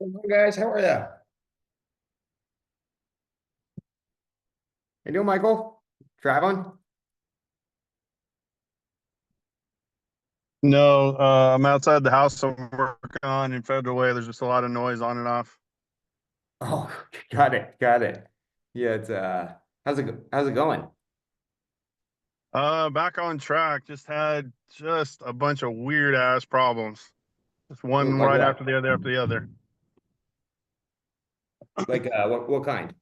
Hello, guys. How are you? How you doing, Michael? Traveling? No, I'm outside the house I'm working on in Federal Way. There's just a lot of noise on and off. Oh, got it. Got it. Yeah, it's how's it going? Back on track. Just had just a bunch of weird ass problems. Just one Like right what? after the other after the other. Like what kind?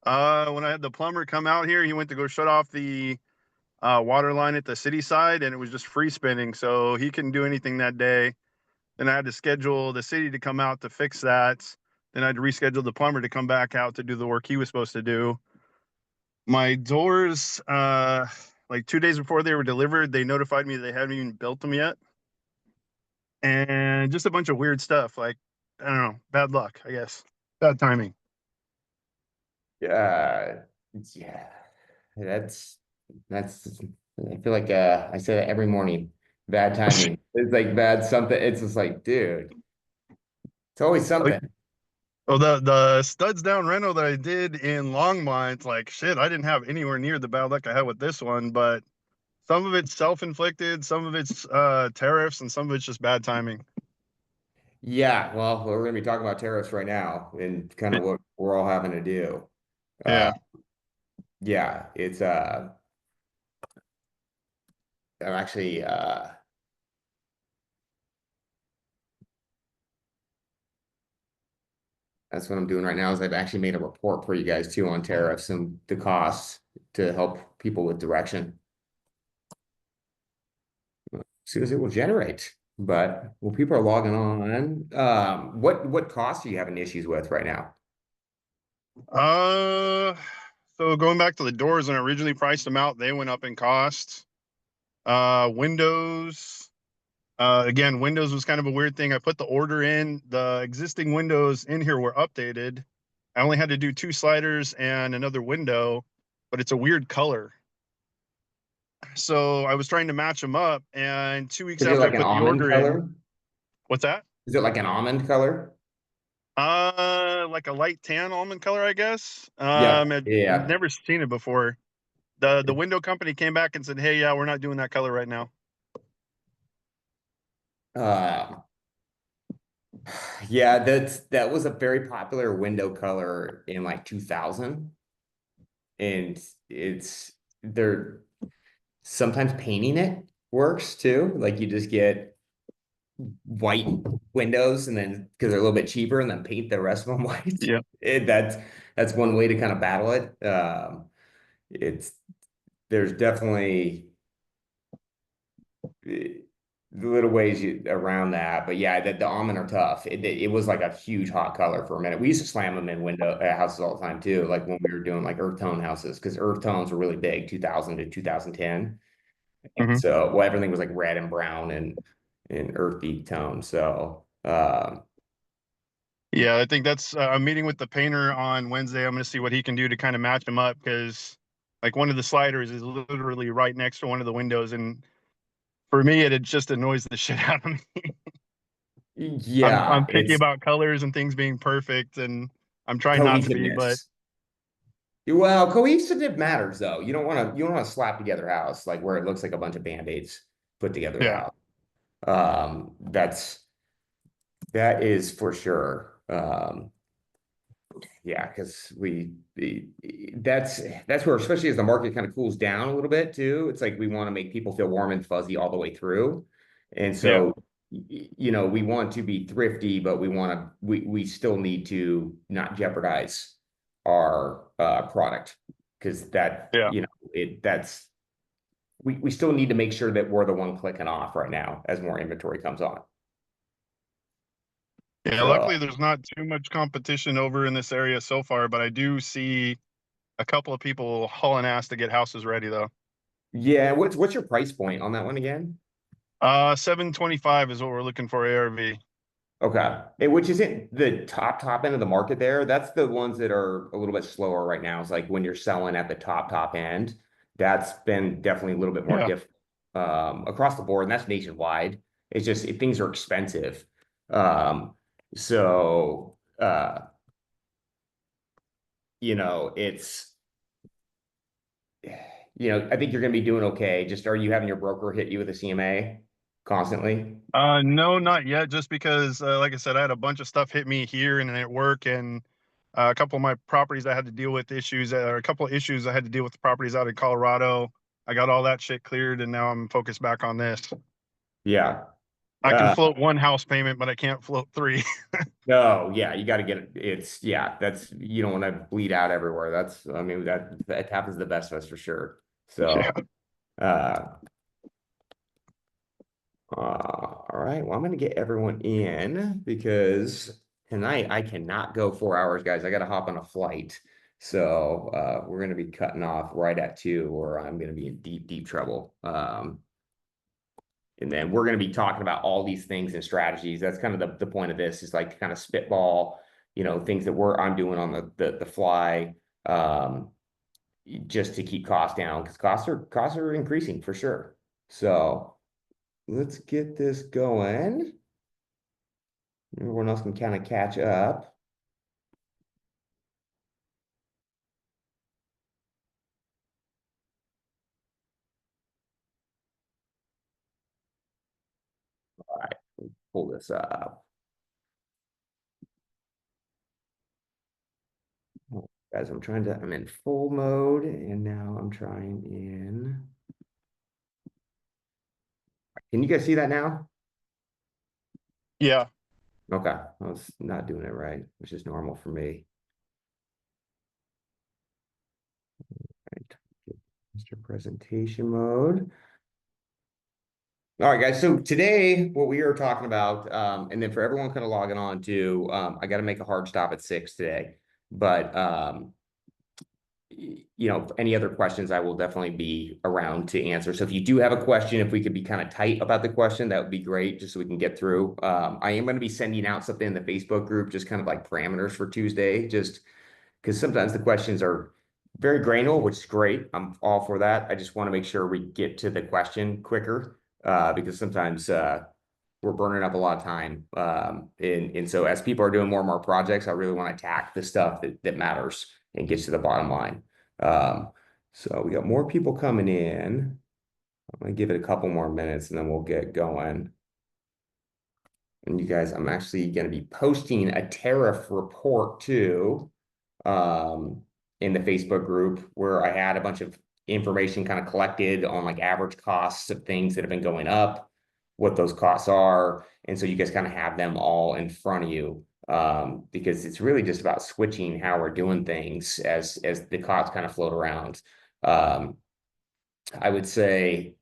When I had the plumber come out here, he went to go shut off the water line at the city side, and it was just free spinning, so he couldn't do anything that day. Then I had to schedule the city to come out to fix that. Then I had to reschedule the plumber to come back out to do the work he was supposed to do. My doors, like 2 days before they were delivered, they notified me they hadn't even built them yet, and just a bunch of weird stuff. Like, I don't know, bad luck, I guess, bad timing. Uh, yeah, that's that's. I feel like I say that every morning. Bad timing. It's like bad something. It's just like, dude, it's always Like, something. oh, the studs down reno that I did in Longmont, like shit, I didn't have anywhere near the bad luck I had with this one, but some of it's self-inflicted, some of it's tariffs, and some of it's just bad timing. Yeah, well, we're going to be talking about tariffs right now and kind of what we're all having to do. Uh, Yeah. yeah, it's I'm actually that's what I'm doing right now is I've actually made a report for you guys too on tariffs and the costs to help people with direction as soon as it will generate. But well, people are logging on. What costs are you having issues with right now? Uh, so going back to the doors, when I originally priced them out, they went up in cost. Windows. Again, Windows was kind of a weird thing. I put the order in. The existing windows in here were updated. I only had to do two sliders and another window, but it's a weird color. So I was trying to match them up, and 2 weeks Is it after I like an put the almond order in, color? what's that? Is it like an almond color? Like a light tan almond color, I guess. Yep. I'd Yeah. never seen it before. The window company came back and said, "Hey, yeah, we're not doing that color right now." Uh, yeah, that was a very popular window color in like 2000. And it's they're sometimes painting it works too. Like you just get white windows and then because they're a little bit cheaper and then paint the rest of them white. Yeah. That's one way to kind of battle it. It's there's definitely little ways around that, but yeah, the almond are tough. It was like a huge hot color for a minute. We used to slam them in window houses all the time too, like when we were doing like earth tone houses because earth tones were really big, 2000 to 2010. Hmm. So well, everything was like red and brown and earthy tone. So Yeah, I think that's. I'm meeting with the painter on Wednesday. I'm going to see what he can do to kind of match them up because, like, one of the sliders is literally right next to one of the windows, and for me, it just annoys the shit out of me. I'm yeah, picky it's about colors and things being perfect, and I'm trying not to be, but cohesiveness. Well, cohesive matters though. You don't want to slap together a house like where it looks like a bunch of band-aids put together the yeah, house. That is for sure. Yeah, because that's where, especially as the market kind of cools down a little bit too, it's like we want to make people feel warm and fuzzy all the way through. And yeah, so, we want to be thrifty, but we still need to not jeopardize our product because yeah. we still need to make sure that we're the one clicking off right now as more inventory comes on. Yeah, So luckily there's not too much competition over in this area so far, but I do see a couple of people hauling ass to get houses ready though. yeah, what's your price point on that one again? 725 is what we're looking for ARV. Okay. Which isn't the top end of the market there. That's the ones that are a little bit slower right now. It's like when you're selling at the top end, that's been definitely a little bit more Yeah. difficult across the board, and that's nationwide. It's just things are expensive. Um, So, you know, it's, I think you're going to be doing okay. Just are you having your broker hit you with a CMA constantly? No, not yet. Just because, like I said, I had a bunch of stuff hit me here and at work, and a couple of my properties I had to deal with issues, or a couple of issues I had to deal with the properties out in Colorado. I got all that shit cleared, and now I'm focused back on this. Yeah. I can Uh, float one house payment, but I can't float three. no, yeah, you got to get it. It's, yeah, that's, you don't want to bleed out everywhere. That's, I mean, that happens to the best of us for sure. Yeah. So, uh, all right. Well, I'm going to get everyone in because tonight I cannot go 4 hours, guys. I got to hop on a flight. So we're going to be cutting off right at 2, or I'm going to be in deep, deep trouble. And then we're going to be talking about all these things and strategies. That's kind of the point of this is like kind of spitball, things that I'm doing on the fly, just to keep costs down because costs are increasing for sure. So let's get this going. Everyone else can kind of catch up. All right, pull this up. Oh, guys, I'm in full mode and now I'm trying in. Can you guys see that now? Yeah. Okay, I was not doing it right, which is normal for me. Right. Mr. Presentation mode. All right, guys. So today, what we are talking about, and then for everyone kind of logging on to, I got to make a hard stop at 6 today, but any other questions, I will definitely be around to answer. So if you do have a question, if we could be kind of tight about the question, that would be great, just so we can get through. I am going to be sending out something in the Facebook group, just kind of like parameters for Tuesday, just because sometimes the questions are very granular, which is great. I'm all for that. I just want to make sure we get to the question quicker, because sometimes we're burning up a lot of time. And so as people are doing more and more projects, I really want to attack the stuff that matters and gets to the bottom line. Um, so we got more people coming in. I'm gonna give it a couple more minutes and then we'll get going. And you guys, I'm actually going to be posting a tariff report too, um, in the Facebook group where I had a bunch of information kind of collected on like average costs of things that have been going up, what those costs are. And so you guys kind of have them all in front of you, because it's really just about switching how we're doing things as the costs kind of float around. Um, I would say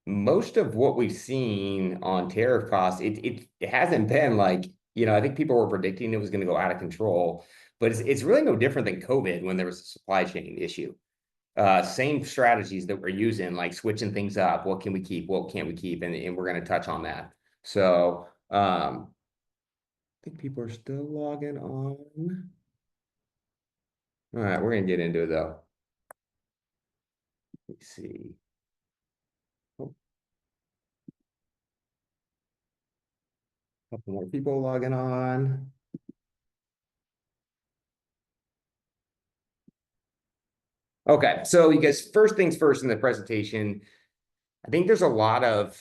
most of what we've seen on tariff costs, it hasn't been like, I think people were predicting it was going to go out of control, but it's really no different than COVID when there was a supply chain issue. Same strategies that we're using, like switching things up. What can we keep? What can't we keep? And we're going to touch on that. So I think people are still logging on. All right, we're going to get into it though. Let's see. Oh, a couple more people logging on. Okay, so you guys, first things first in the presentation, I think there's a lot of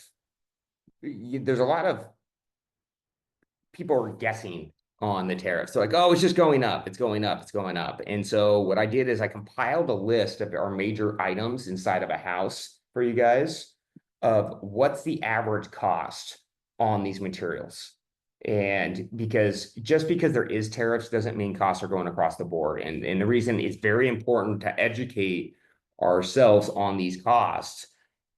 people are guessing on the tariff. So like, oh, it's just going up, it's going up, it's going up. And so what I did is I compiled a list of our major items inside of a house for you guys of what's the average cost on these materials. And just because there is tariffs doesn't mean costs are going across the board. And the reason it's very important to educate ourselves on these costs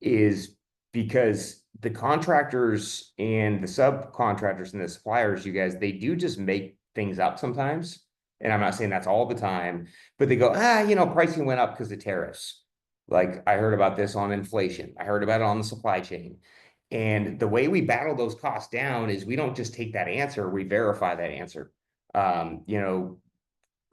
is because the contractors and the subcontractors and the suppliers, you guys, they do just make things up sometimes. And I'm not saying that's all the time, but they go, pricing went up because of tariffs. Like I heard about this on inflation. I heard about it on the supply chain. And the way we battle those costs down is we don't just take that answer, we verify that answer. Um, you know,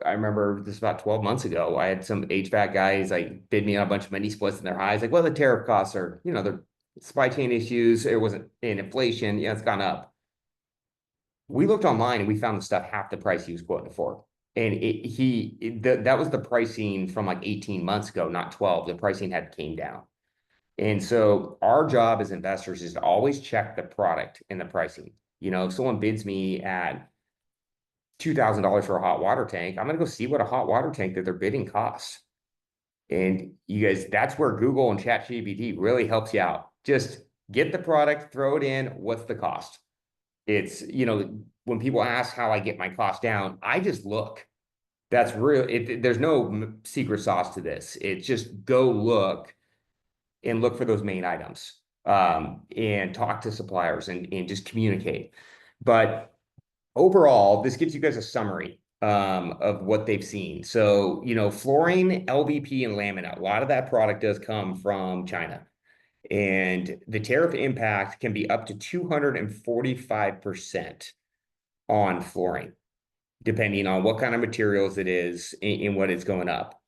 I remember this about 12 months ago. I had some HVAC guys like bid me on a bunch of mini splits in their highs. Like, well, the tariff costs are, the supply chain issues. It wasn't in inflation. It's gone up. we looked online and we found the stuff half the price he was quoting it for. And that was the pricing from like 18 months ago, not 12. The pricing had came down. And so our job as investors is to always check the product and the pricing. If someone bids me at $2,000 for a hot water tank, I'm going to go see what a hot water tank that they're bidding costs. And you guys, that's where Google and ChatGPT really helps you out. Just get the product, throw it in. What's the cost? When people ask how I get my cost down, I just look. That's real. There's no secret sauce to this. It's just go look and look for those main items, and talk to suppliers and just communicate. But overall, this gives you guys a summary of what they've seen. So, flooring, LVP, and laminate, a lot of that product does come from China. And the tariff impact can be up to 245% on flooring, depending on what kind of materials it is and what it's going up.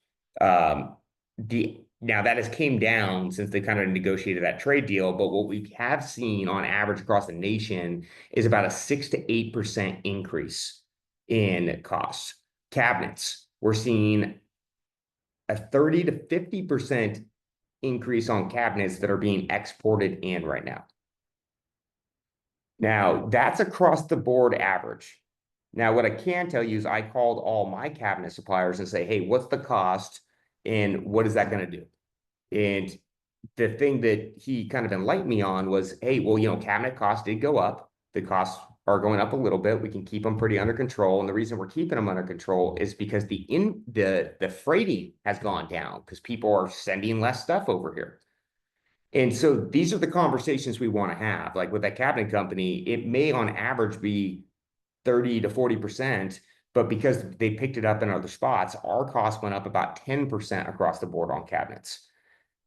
Now that has came down since they kind of negotiated that trade deal, but what we have seen on average across the nation is about a 6 to 8% increase in costs. Cabinets, we're seeing a 30 to 50% increase on cabinets that are being exported in right now. Now, that's across the board average. Now, what I can tell you is I called all my cabinet suppliers and say, hey, what's the cost and what is that going to do? And the thing that he kind of enlightened me on was, hey, well, cabinet costs did go up. The costs are going up a little bit. We can keep them pretty under control. And the reason we're keeping them under control is because the freighting has gone down because people are sending less stuff over here. And so these are the conversations we want to have. Like with that cabinet company, it may on average be 30 to 40%, but because they picked it up in other spots, our cost went up about 10% across the board on cabinets.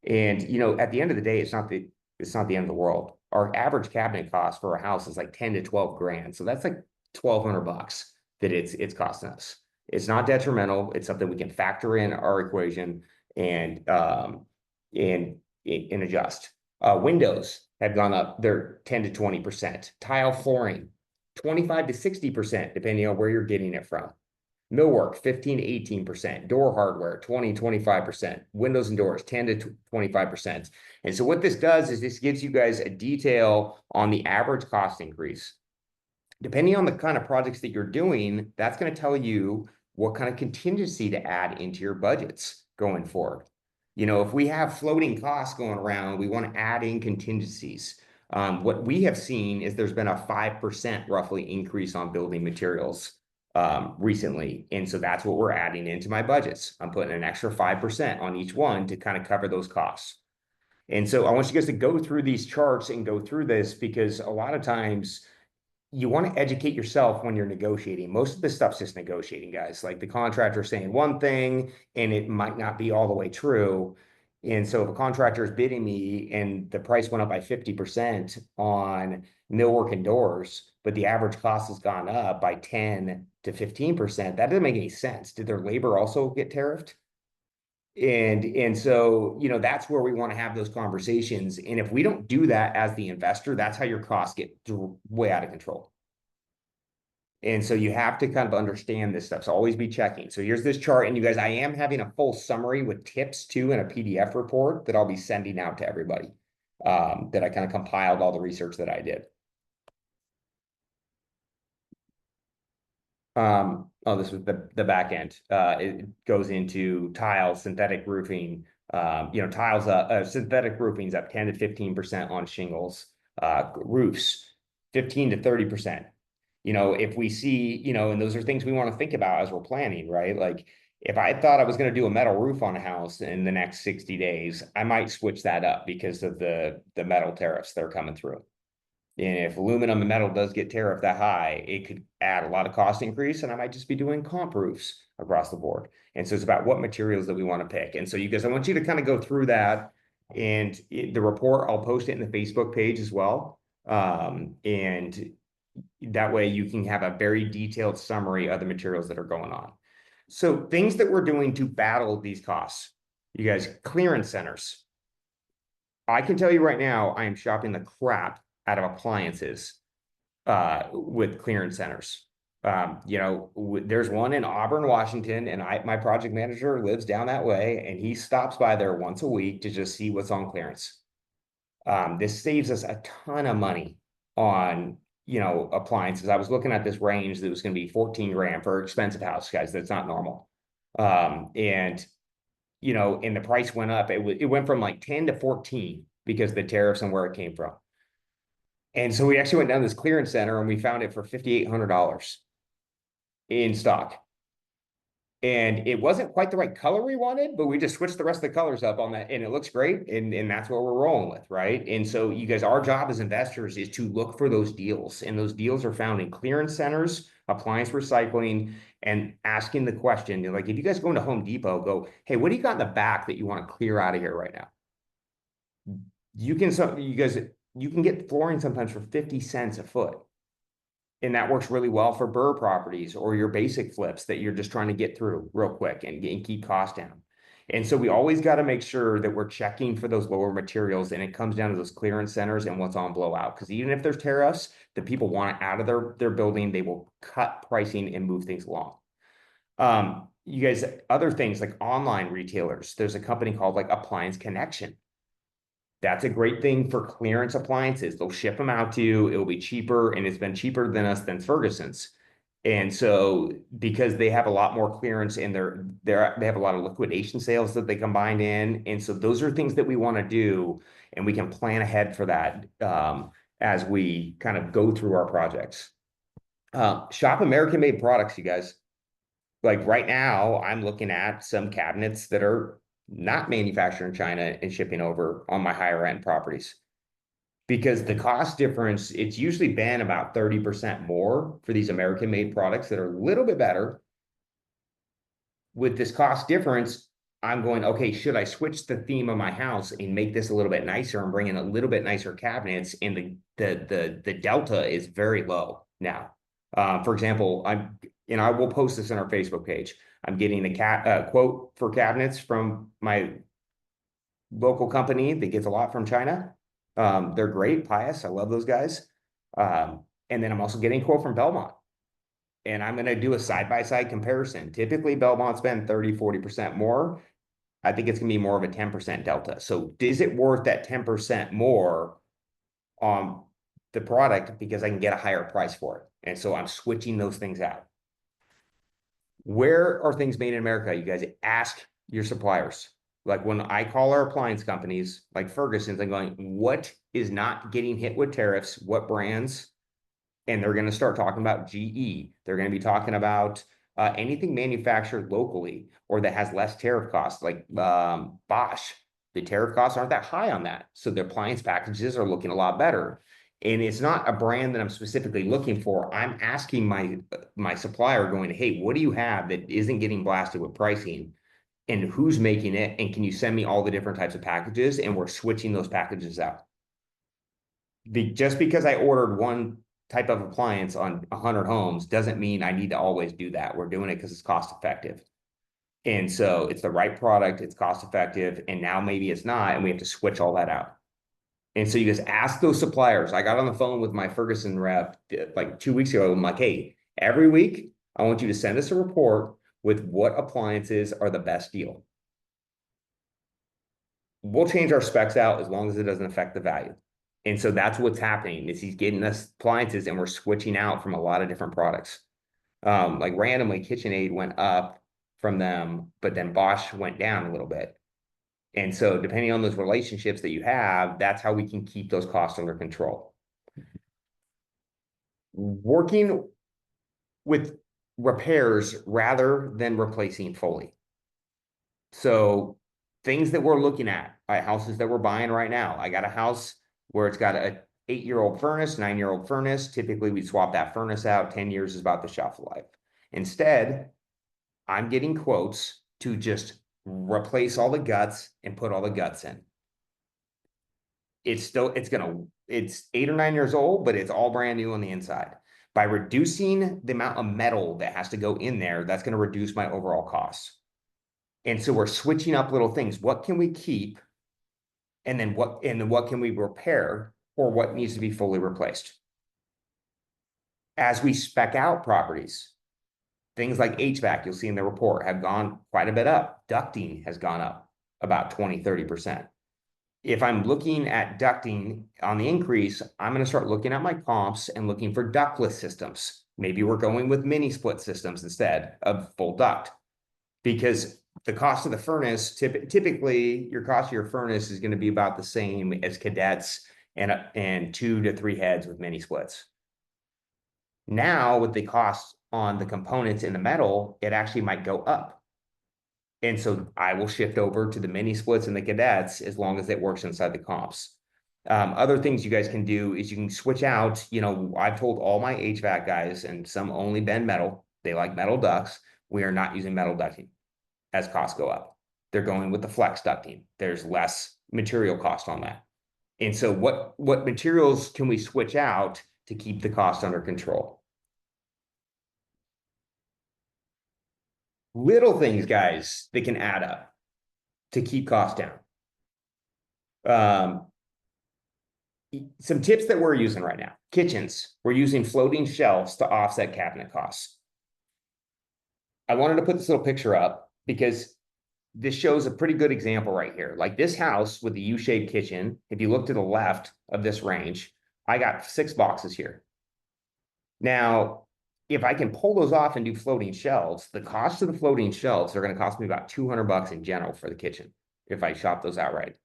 And at the end of the day, it's not the end of the world. Our average cabinet cost for a house is like 10 to 12 grand. So that's like $1,200 that it's costing us. It's not detrimental. It's something we can factor in our equation and adjust. Windows have gone up. They're 10 to 20%. Tile flooring, 25 to 60%, depending on where you're getting it from. Millwork, 15 to 18%. Door hardware, 20, 25%. Windows and doors, 10 to 25%. And so what this does is this gives you guys a detail on the average cost increase. Depending on the kind of projects that you're doing, that's going to tell you what kind of contingency to add into your budgets going forward. If we have floating costs going around, we want to add in contingencies. What we have seen is there's been a 5% roughly increase on building materials recently. And so that's what we're adding into my budgets. I'm putting an extra 5% on each one to kind of cover those costs. And so I want you guys to go through these charts and go through this because a lot of times you want to educate yourself when you're negotiating. Most of this stuff's just negotiating, guys. Like the contractor saying one thing and it might not be all the way true. And so if a contractor is bidding me and the price went up by 50% on millwork and doors, but the average cost has gone up by 10 to 15%, that doesn't make any sense. Did their labor also get tariffed? And so, that's where we want to have those conversations. And if we don't do that as the investor, that's how your costs get way out of control. And so you have to kind of understand this stuff. So always be checking. So here's this chart. And you guys, I am having a full summary with tips too in a PDF report that I'll be sending out to everybody, that I kind of compiled all the research that I did. This was the back end. It goes into tile, synthetic roofing. Tiles, synthetic roofing's up 10 to 15% on shingles. Roofs, 15 to 30%. If we see, and those are things we want to think about as we're planning, right? Like if I thought I was going to do a metal roof on a house in the next 60 days, I might switch that up because of the metal tariffs that are coming through. And if aluminum and metal does get tariffed that high, it could add a lot of cost increase, and I might just be doing comp roofs across the board. And so it's about what materials that we want to pick. And so you guys, I want you to kind of go through that, and the report, I'll post it in the Facebook page as well. And that way you can have a very detailed summary of the materials that are going on. So things that we're doing to battle these costs, you guys, clearance centers. I can tell you right now, I am shopping the crap out of appliances with clearance centers. There's one in Auburn, Washington, and my project manager lives down that way, and he stops by there once a week to just see what's on clearance. This saves us a ton of money on, appliances. I was looking at this range that was going to be 14 grand for an expensive house, guys. That's not normal. And and the price went up. It went from like 10 to 14 because the tariffs and where it came from. And so we actually went down to this clearance center and we found it for $5,800 in stock. And it wasn't quite the right color we wanted, but we just switched the rest of the colors up on that, and it looks great. And that's what we're rolling with, right? And so you guys, our job as investors is to look for those deals. And those deals are found in clearance centers, appliance recycling, and asking the question, like if you guys go into Home Depot, go, hey, what do you got in the back that you want to clear out of here right now? You can get flooring sometimes for 50 cents a foot. And that works really well for burr properties or your basic flips that you're just trying to get through real quick and keep costs down. And so we always got to make sure that we're checking for those lower materials, and it comes down to those clearance centers and what's on blowout. Because even if there's tariffs, the people want it out of their building, they will cut pricing and move things along. You guys, other things like online retailers, there's a company called like Appliance Connection. That's a great thing for clearance appliances. They'll ship them out to you. It'll be cheaper, and it's been cheaper than Ferguson's. And so because they have a lot more clearance and they have a lot of liquidation sales that they combine in. And so those are things that we want to do, and we can plan ahead for that as we kind of go through our projects. Shop American made products, you guys. Like right now, I'm looking at some cabinets that are not manufactured in China and shipping over on my higher end properties. Because the cost difference, it's usually been about 30% more for these American made products that are a little bit better. With this cost difference, I'm going, okay, should I switch the theme of my house and make this a little bit nicer and bring in a little bit nicer cabinets? And the delta is very low now. For example, I will post this on our Facebook page. I'm getting a quote for cabinets from my local company that gets a lot from China. They're great, Pius. I love those guys. And then I'm also getting a quote from Belmont. And I'm going to do a side-by-side comparison. Typically, Belmont's been 30-40% more. I think it's going to be more of a 10% delta. So is it worth that 10% more on the product because I can get a higher price for it? And so I'm switching those things out. Where are things made in America? You guys ask your suppliers. Like when I call our appliance companies like Ferguson's, I'm going, what is not getting hit with tariffs? What brands? And they're going to start talking about GE. They're going to be talking about anything manufactured locally or that has less tariff costs, like Bosch. The tariff costs aren't that high on that. So the appliance packages are looking a lot better. And it's not a brand that I'm specifically looking for. I'm asking my supplier going, hey, what do you have that isn't getting blasted with pricing? And who's making it? And can you send me all the different types of packages? And we're switching those packages out. Just because I ordered one type of appliance on 100 homes doesn't mean I need to always do that. We're doing it because it's cost effective. And so it's the right product, it's cost effective, and now maybe it's not, and we have to switch all that out. And so you just ask those suppliers. I got on the phone with my Ferguson rep like 2 weeks ago. I'm like, hey, every week, I want you to send us a report with what appliances are the best deal. We'll change our specs out as long as it doesn't affect the value. And so that's what's happening is he's getting us appliances and we're switching out from a lot of different products. Like randomly KitchenAid went up from them, but then Bosch went down a little bit. And so depending on those relationships that you have, that's how we can keep those costs under control. Working with repairs rather than replacing fully. So things that we're looking at, houses that we're buying right now. I got a house where it's got a 8-year-old furnace, 9-year-old furnace. Typically, we swap that furnace out. 10 years is about the shelf life. Instead, I'm getting quotes to just replace all the guts and put all the guts in. It's 8 or 9 years old, but it's all brand new on the inside. By reducing the amount of metal that has to go in there, that's going to reduce my overall costs. And so we're switching up little things. What can we keep? And then what can we repair, or what needs to be fully replaced? As we spec out properties, things like HVAC, you'll see in the report, have gone quite a bit up. Ducting has gone up about 20-30%. If I'm looking at ducting on the increase, I'm going to start looking at my comps and looking for ductless systems. Maybe we're going with mini split systems instead of full duct, because the cost of the furnace, typically your cost of your furnace is going to be about the same as cadets and 2 to 3 heads with mini splits. Now with the cost on the components in the metal, it actually might go up. And so I will shift over to the mini splits and the cadets as long as it works inside the comps. Other things you guys can do is you can switch out, I've told all my HVAC guys, and some only bend metal, they like metal ducts. We are not using metal ducting as costs go up. They're going with the flex ducting. There's less material cost on that. And so what materials can we switch out to keep the cost under control? Little things, guys, that can add up to keep costs down. Some tips that we're using right now. Kitchens, we're using floating shelves to offset cabinet costs. I wanted to put this little picture up because this shows a pretty good example right here. Like this house with the U-shaped kitchen, if you look to the left of this range, I got 6 boxes here. Now, if I can pull those off and do floating shelves, the cost of the floating shelves are going to cost me about $200 in general for the kitchen if I shop those outright.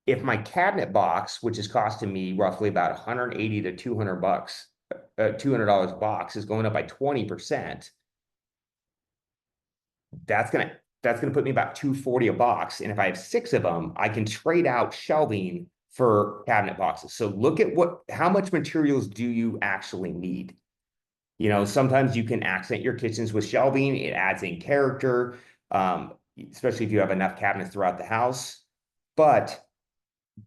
If my cabinet box, which is costing me roughly about 180 to 200 bucks, $200 a box, is going up by 20%, that's gonna put me about 240 a box. And if I have 6 of them, I can trade out shelving for cabinet boxes. So look at how much materials do you actually need? Sometimes you can accent your kitchens with shelving. It adds in character, especially if you have enough cabinets throughout the house. But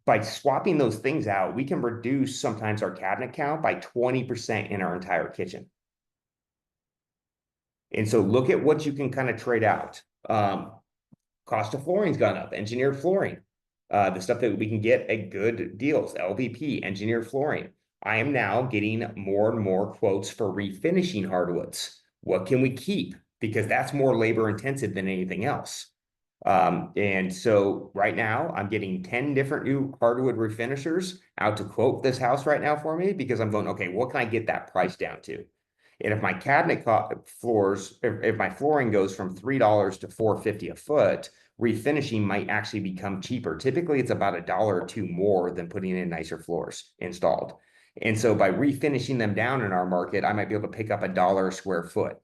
by swapping those things out, we can reduce sometimes our cabinet count by 20% in our entire kitchen. And so look at what you can kind of trade out. Cost of flooring's gone up, engineered flooring. The stuff that we can get at good deals, LVP, engineered flooring. I am now getting more and more quotes for refinishing hardwoods. What can we keep? Because that's more labor intensive than anything else. And so right now I'm getting 10 different new hardwood refinishers out to quote this house right now for me, because I'm going, okay, what can I get that price down to? And if my cabinet floors, if my flooring goes from $3 to $4.50 a foot, refinishing might actually become cheaper. Typically, it's about $1 or $2 more than putting in nicer floors installed. And so by refinishing them down in our market, I might be able to pick up $1 a square foot.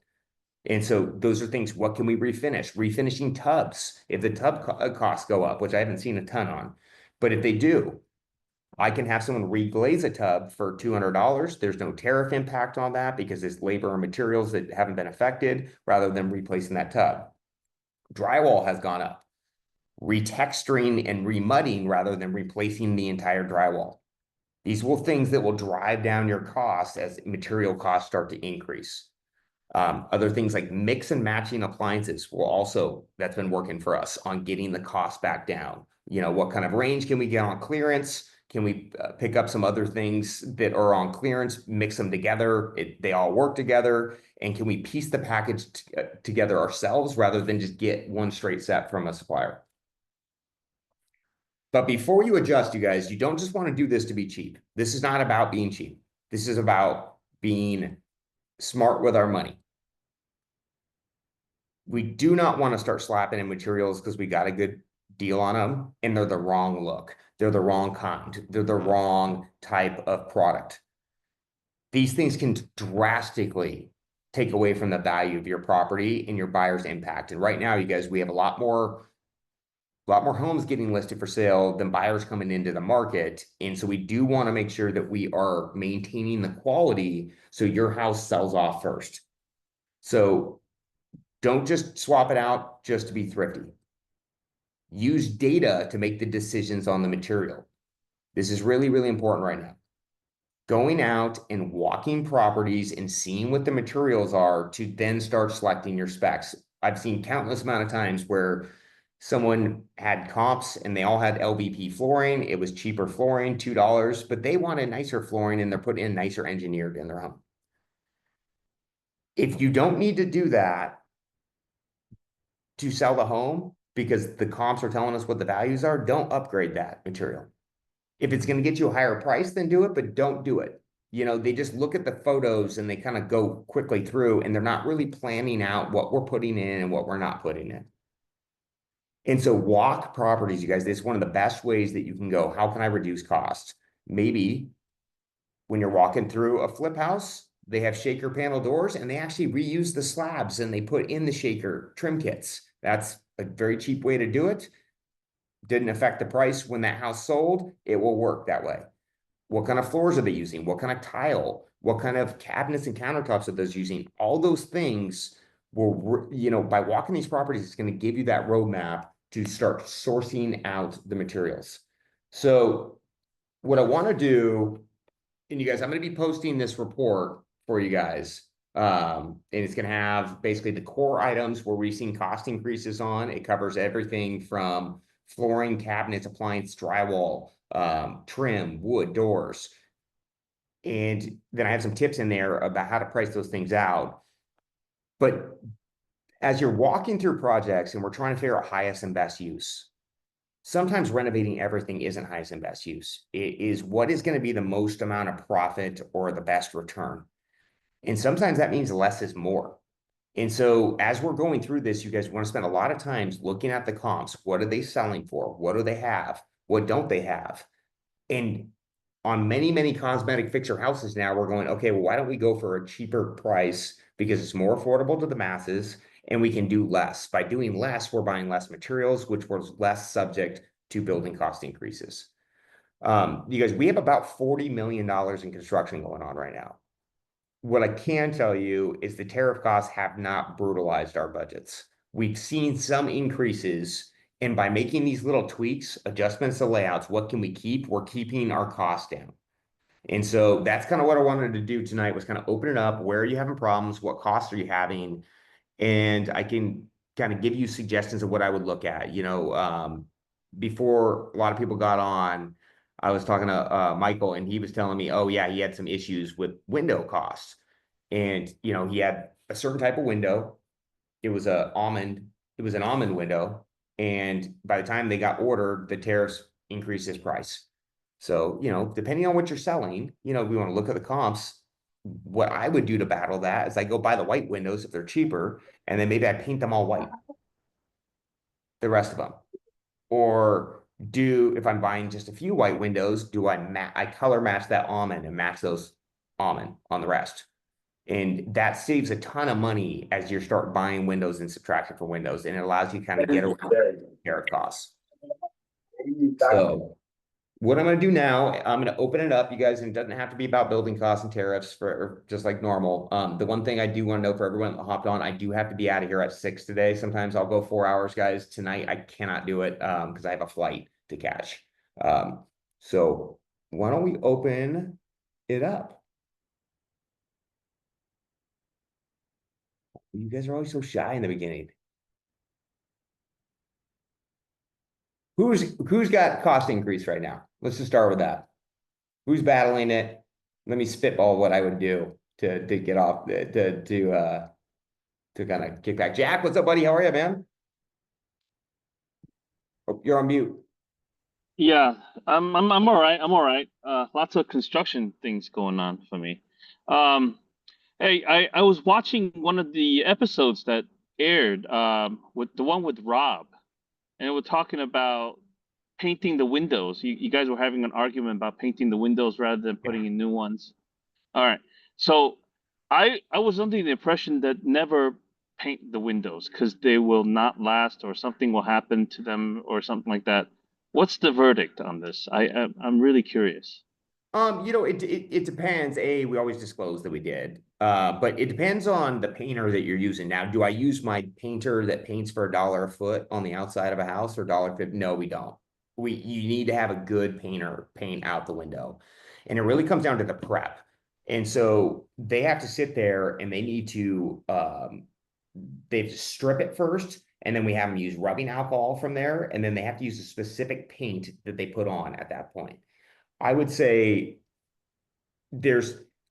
And so those are things, what can we refinish? Refinishing tubs. If the tub costs go up, which I haven't seen a ton on, but if they do, I can have someone reglaze a tub for $200. There's no tariff impact on that because it's labor and materials that haven't been affected rather than replacing that tub. Drywall has gone up. Retexturing and remudding rather than replacing the entire drywall. These will things that will drive down your costs as material costs start to increase. Other things like mix and matching appliances will also, that's been working for us on getting the cost back down. What kind of range can we get on clearance? Can we pick up some other things that are on clearance, mix them together? They all work together. And can we piece the package together ourselves rather than just get one straight set from a supplier? But before you adjust, you guys, you don't just want to do this to be cheap. This is not about being cheap. This is about being smart with our money. We do not want to start slapping in materials because we got a good deal on them and they're the wrong look. They're the wrong kind. They're the wrong type of product. These things can drastically take away from the value of your property and your buyer's impact. And right now, you guys, we have a lot more homes getting listed for sale than buyers coming into the market. And so we do want to make sure that we are maintaining the quality so your house sells off first. So don't just swap it out just to be thrifty. Use data to make the decisions on the material. This is really, really important right now. Going out and walking properties and seeing what the materials are to then start selecting your specs. I've seen countless amount of times where someone had comps and they all had LVP flooring. It was cheaper flooring, $2, but they wanted nicer flooring and they're putting in nicer engineered in their home. If you don't need to do that to sell the home because the comps are telling us what the values are, don't upgrade that material. If it's going to get you a higher price, then do it, but don't do it. You know, they just look at the photos and they kind of go quickly through and they're not really planning out what we're putting in and what we're not putting in. And so walk properties, you guys, this is one of the best ways that you can go. How can I reduce costs? Maybe when you're walking through a flip house, they have shaker panel doors and they actually reuse the slabs and they put in the shaker trim kits. That's a very cheap way to do it. Didn't affect the price when that house sold. It will work that way. What kind of floors are they using? What kind of tile? What kind of cabinets and countertops are those using? All those things will, you know, by walking these properties, it's going to give you that roadmap to start sourcing out the materials. So what I want to do, and you guys, I'm going to be posting this report for you guys. And it's going to have basically the core items where we've seen cost increases on. It covers everything from flooring, cabinets, appliance, drywall, trim, wood, doors. And then I have some tips in there about how to price those things out. But as you're walking through projects and we're trying to figure out highest and best use, sometimes renovating everything isn't highest and best use. It is what is going to be the most amount of profit or the best return. And sometimes that means less is more. And so as we're going through this, you guys want to spend a lot of times looking at the comps. What are they selling for? What do they have? What don't they have? And on many cosmetic fixer houses now, we're going, okay, well, why don't we go for a cheaper price because it's more affordable to the masses and we can do less. By doing less, we're buying less materials, which was less subject to building cost increases. You guys, we have about $40 million in construction going on right now. What I can tell you is the tariff costs have not brutalized our budgets. We've seen some increases, and by making these little tweaks, adjustments to layouts, what can we keep? We're keeping our costs down. And so that's kind of what I wanted to do tonight was kind of open it up. Where are you having problems? What costs are you having? And I can kind of give you suggestions of what I would look at. You know, before a lot of people got on, I was talking to Michael, and he was telling me, oh yeah, he had some issues with window costs, and you know, he had a certain type of window. It was It was an almond window, and by the time they got ordered, the tariffs increased his price. So you know, depending on what you're selling, you know, we want to look at the comps. What I would do to battle that is I go buy the white windows if they're cheaper, and then maybe I paint them all white, the rest of them. Or do, if I'm buying just a few white windows, do I color match that almond and match those almond on the rest? And that saves a ton of money as you start buying windows and subtracting for windows, and it allows you to kind of get around carrot costs. So what I'm going to do now, I'm going to open it up, you guys, and it doesn't have to be about building costs and tariffs for just like normal. The one thing I do want to know for everyone that hopped on, I do have to be out of here at 6 today. Sometimes I'll go 4 hours, guys. Tonight I cannot do it because I have a flight to catch. So why don't we open it up? You guys are always so shy in the beginning. Who's got cost increase right now? Let's just start with that. Who's battling it? Let me spitball what I would do to get off to kind of kick back. Jack, what's up, buddy? How are you, man? Oh, you're on mute. Yeah, I'm all right. I'm all right. Lots of construction things going on for me. Um, hey, I was watching one of the episodes that aired, with the one with Rob, and we're talking about painting the windows. You guys were having an argument about painting the windows rather than putting in new ones. All right. So I was under the impression that never paint the windows because they will not last or something will happen to them or something like that. What's the verdict on this? I'm really curious. You know, it depends. We always disclose that we did. But it depends on the painter that you're using. Now, do I use my painter that paints for $1 a foot on the outside of a house or $1.50? No, we don't. You need to have a good painter paint out the window. And it really comes down to the prep. And so they have to sit there and they need to they have to strip it first And then we have them use rubbing alcohol from there, and then they have to use a specific paint that they put on at that point. I would say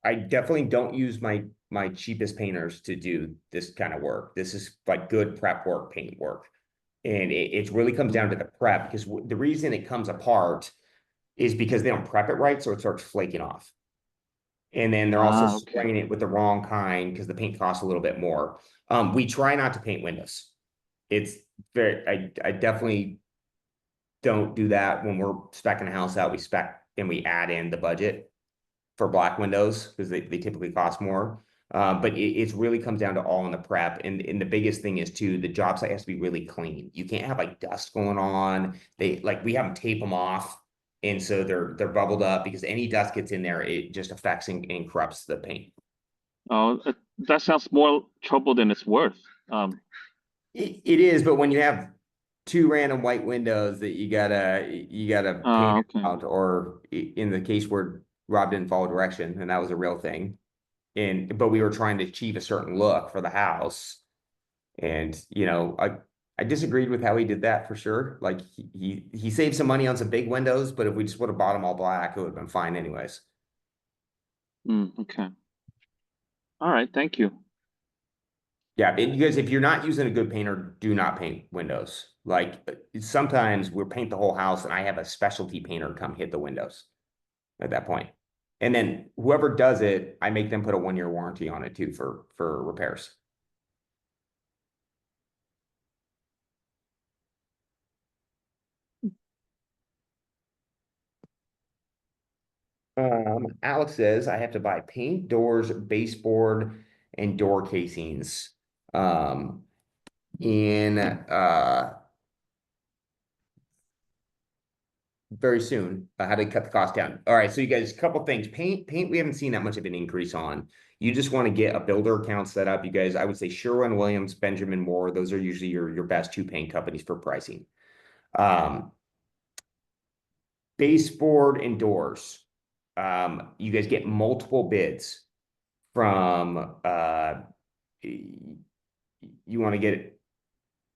I definitely don't use my cheapest painters to do this kind of work. This is like good prep work, paint work. And it really comes down to the prep, because the reason it comes apart is because they don't prep it right, so it starts flaking off. And then they're also Okay. spraying it with the wrong kind because the paint costs a little bit more. We try not to paint windows. It's I definitely don't do that when we're speccing a house out. We spec and we add in the budget for black windows because they typically cost more. But it really comes down to all in the prep. And the biggest thing is too, the job site has to be really clean. You can't have like dust going on. We have them tape them off. And so they're bubbled up, because any dust gets in there, it just affects and corrupts the paint. Oh, that sounds more trouble than it's worth. It is, but when you have two random white windows that you gotta paint Okay. out, or in the case where Rob didn't follow direction, and that was a real thing. But we were trying to achieve a certain look for the house. And I disagreed with how he did that for sure. Like he saved some money on some big windows, but if we just would have bought them all black, it would have been fine anyways. Okay. All right. Thank you. Yeah, you guys, if you're not using a good painter, do not paint windows. Like sometimes we'll paint the whole house, and I have a specialty painter come hit the windows at that point. And then whoever does it, I make them put a 1-year warranty on it too for repairs. Alex says I have to buy paint, doors, baseboard, and door casings. In very soon. How to cut the cost down. All right, so you guys, a couple things. Paint, we haven't seen that much of an increase on. You just want to get a builder account set up. You guys, I would say Sherwin-Williams, Benjamin Moore, those are usually your best two paint companies for pricing. Baseboard and doors. You guys get multiple bids from you want to get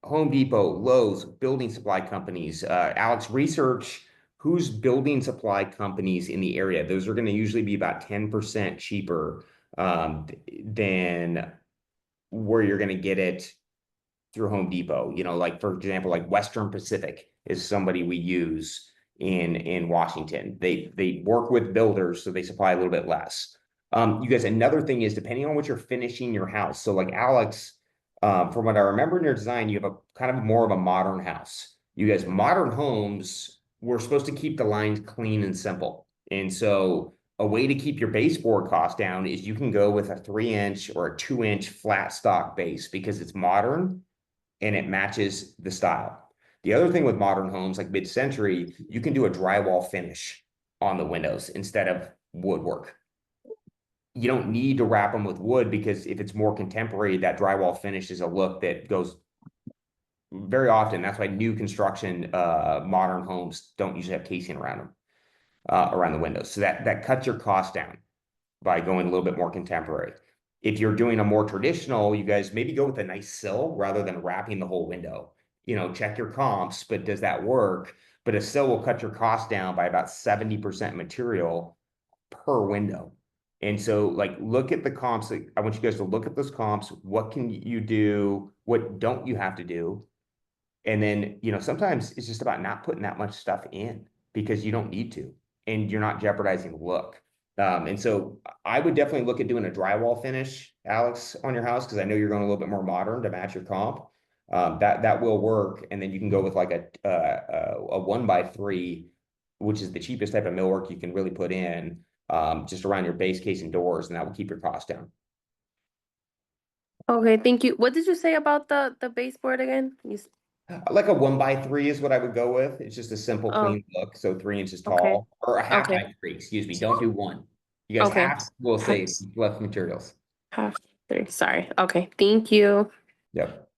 Home Depot, Lowe's, building supply companies. Alex, research who's building supply companies in the area. Those are going to usually be about 10% cheaper than where you're going to get it through Home Depot. Like for example, like Western Pacific is somebody we use in Washington. They work with builders, so they supply a little bit less. You guys, another thing is depending on what you're finishing your house. So like Alex, from what I remember in your design, you have a kind of more of a modern house. You guys, modern homes, we're supposed to keep the lines clean and simple. And so a way to keep your baseboard cost down is you can go with a 3-inch or a 2-inch flat stock base, because it's modern and it matches the style. The other thing with modern homes, like mid-century, you can do a drywall finish on the windows instead of woodwork. You don't need to wrap them with wood, because if it's more contemporary, that drywall finish is a look that goes very often. That's why new construction, modern homes don't usually have casing around them, around the windows. So that cuts your cost down by going a little bit more contemporary. If you're doing a more traditional, you guys maybe go with a nice sill rather than wrapping the whole window. Check your comps, but does that work? But a sill will cut your cost down by about 70% material per window. And so like, look at the comps. I want you guys to look at those comps. What can you do? What don't you have to do? And then, sometimes it's just about not putting that much stuff in because you don't need to, and you're not jeopardizing the look. And so I would definitely look at doing a drywall finish, Alex, on your house, because I know you're going a little bit more modern to match your comp. That will work. And then you can go with like a 1x3, which is the cheapest type of millwork you can really put in, just around your base case and doors, and that will keep your cost down. Okay, thank you. What did you say about the baseboard again? Like a 1x3 is what I would go with. It's just a simple, Oh, clean look. So 3 inches okay. tall, or a half Okay. by 3, excuse me. Don't do one. You guys, Okay. half will save Half. less materials. Half 3. Sorry. Okay. Thank you. Yep.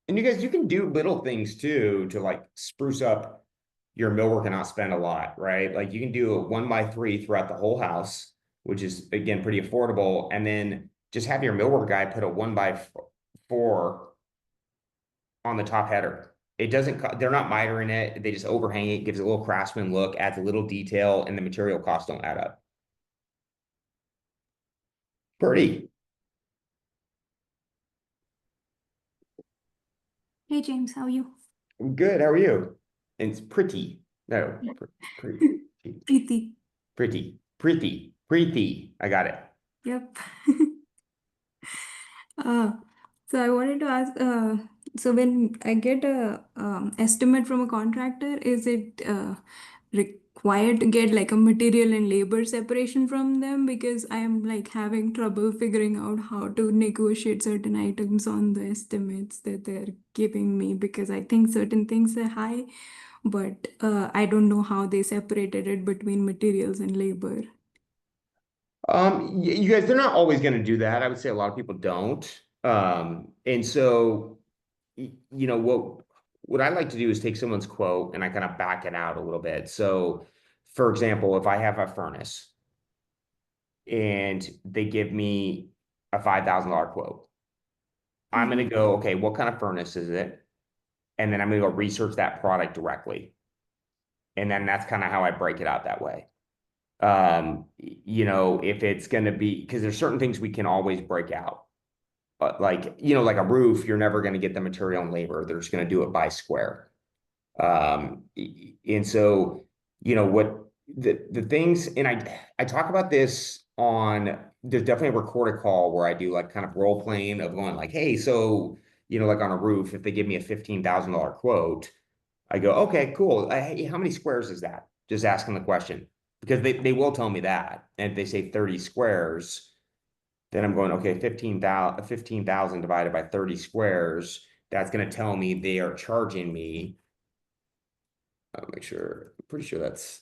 And you guys, you can do little things too to like spruce up your millwork and not spend a lot, right? Like you can do a 1x3 throughout the whole house, which is again pretty affordable, and then just have your millwork guy put a 4 on the top header. It doesn't, they're not mitering it. They just overhang it, gives it a little craftsman look, adds a little detail, and the material costs don't add up. Pretty. Hey James, how are you? Good. How are you? And it's pretty. No, pretty, Preeti. pretty. I got it. Yep. Uh, so I wanted to ask, so when I get a estimate from a contractor, is it required to get like a material and labor separation from them? Because I am like having trouble figuring out how to negotiate certain items on the estimates that they're giving me because I think certain things are high, but I don't know how they separated it between materials and labor. You guys, they're not always going to do that. I would say a lot of people don't. And so, you know, what I like to do is take someone's quote and I kind of back it out a little bit. So, for example, if I have a furnace and they give me a $5,000 quote, I'm going to go, okay, what kind of furnace is it? And then I'm going to go research that product directly. And then that's kind of how I break it out that way. You know, if it's going to be, because there's certain things we can always break out. But like, you know, like a roof, you're never going to get the material and labor. They're just going to do it by square. And so, you know, what the things, and I talk about this on, there's definitely a recorded call where I do like kind of role playing of going like, hey, so, you know, like on a roof, if they give me a $15,000 quote, I go, okay, cool. Hey, how many squares is that? Just asking the question because they will tell me that. And if they say 30 squares, then I'm going, okay, 15,000 divided by 30 squares. That's going to tell me they are charging me. I'll make sure, I'm pretty sure that's.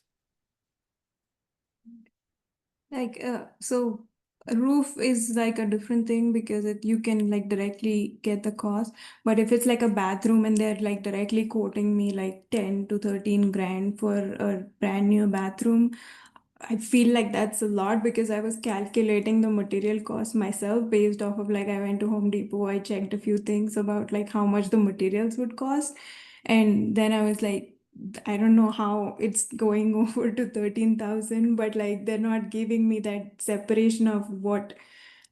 Like, so a roof is like a different thing because you can like directly get the cost. But if it's like a bathroom and they're like directly quoting me like 10 to 13 grand for a brand new bathroom, I feel like that's a lot because I was calculating the material cost myself based off of like I went to Home Depot, I checked a few things about like how much the materials would cost. And then I was like, I don't know how it's going over to 13,000, but like they're not giving me that separation of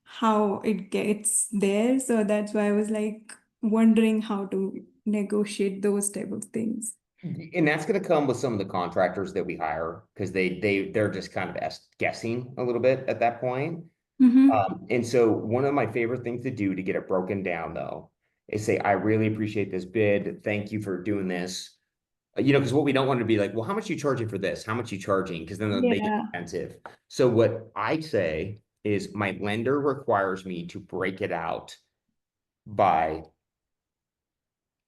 how it gets there. So that's why I was like wondering how to negotiate those type of things. And that's going to come with some of the contractors that we hire because they're just kind of guessing a little bit at that point. Mm-hmm. And so one of my favorite things to do to get it broken down though is say, I really appreciate this bid. Thank you for doing this. You know, because what we don't want to be like, well, how much are you charging for this? How much are you charging? Because then they get Yeah. expensive. So what I say is my lender requires me to break it out by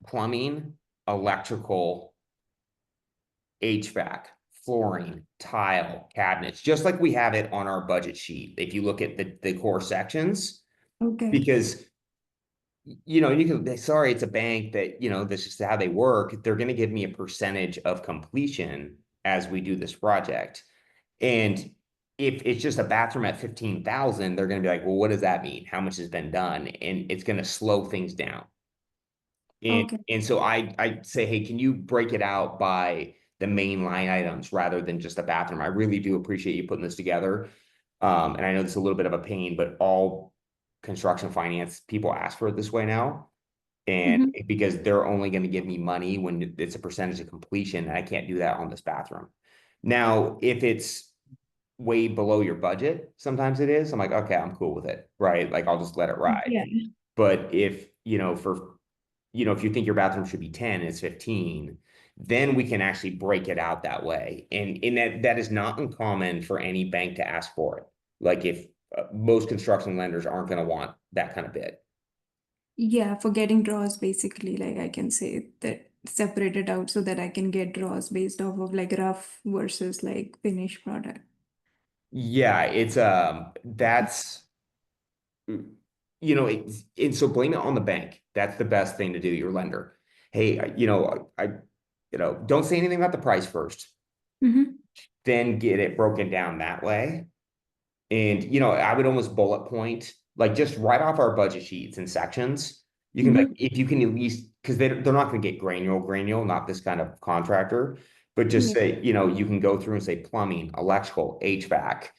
plumbing, electrical, HVAC, flooring, tile, cabinets, just like we have it on our budget sheet. If you look at the core sections, Okay. because you know, you can, sorry, it's a bank that, you know, this is how they work. They're going to give me a percentage of completion as we do this project. And if it's just a bathroom at 15,000, they're going to be like, well, what does that mean? How much has been done? And it's going to slow things down. Okay. And so I say, hey, can you break it out by the main line items rather than just a bathroom? I really do appreciate you putting this together. And I know this is a little bit of a pain, but all construction finance people ask for it this way now. And Mhm. because they're only going to give me money when it's a percentage of completion, and I can't do that on this bathroom. Now, if it's way below your budget, sometimes it is. I'm like, okay, I'm cool with it, right? Like I'll just let it ride. Yeah. But if, you know, if you think your bathroom should be 10 and it's 15, then we can actually break it out that way. And that is not uncommon for any bank to ask for it. Like if most construction lenders aren't going to want that kind of bid. Yeah, for getting draws basically, like I can say that separate it out so that I can get draws based off of like rough versus like finished product. Yeah, it's that's you know, and so blame it on the bank. That's the best thing to do, your lender. Hey, you know, you know, don't say anything about the price first, Mm-hmm. then get it broken down that way. And, you know, I would almost bullet point, like just write off our budget sheets and sections You can like, if you can at least, because they're not gonna get granule, not this kind of contractor. But just Yeah. say, you can go through and say plumbing, electrical, HVAC,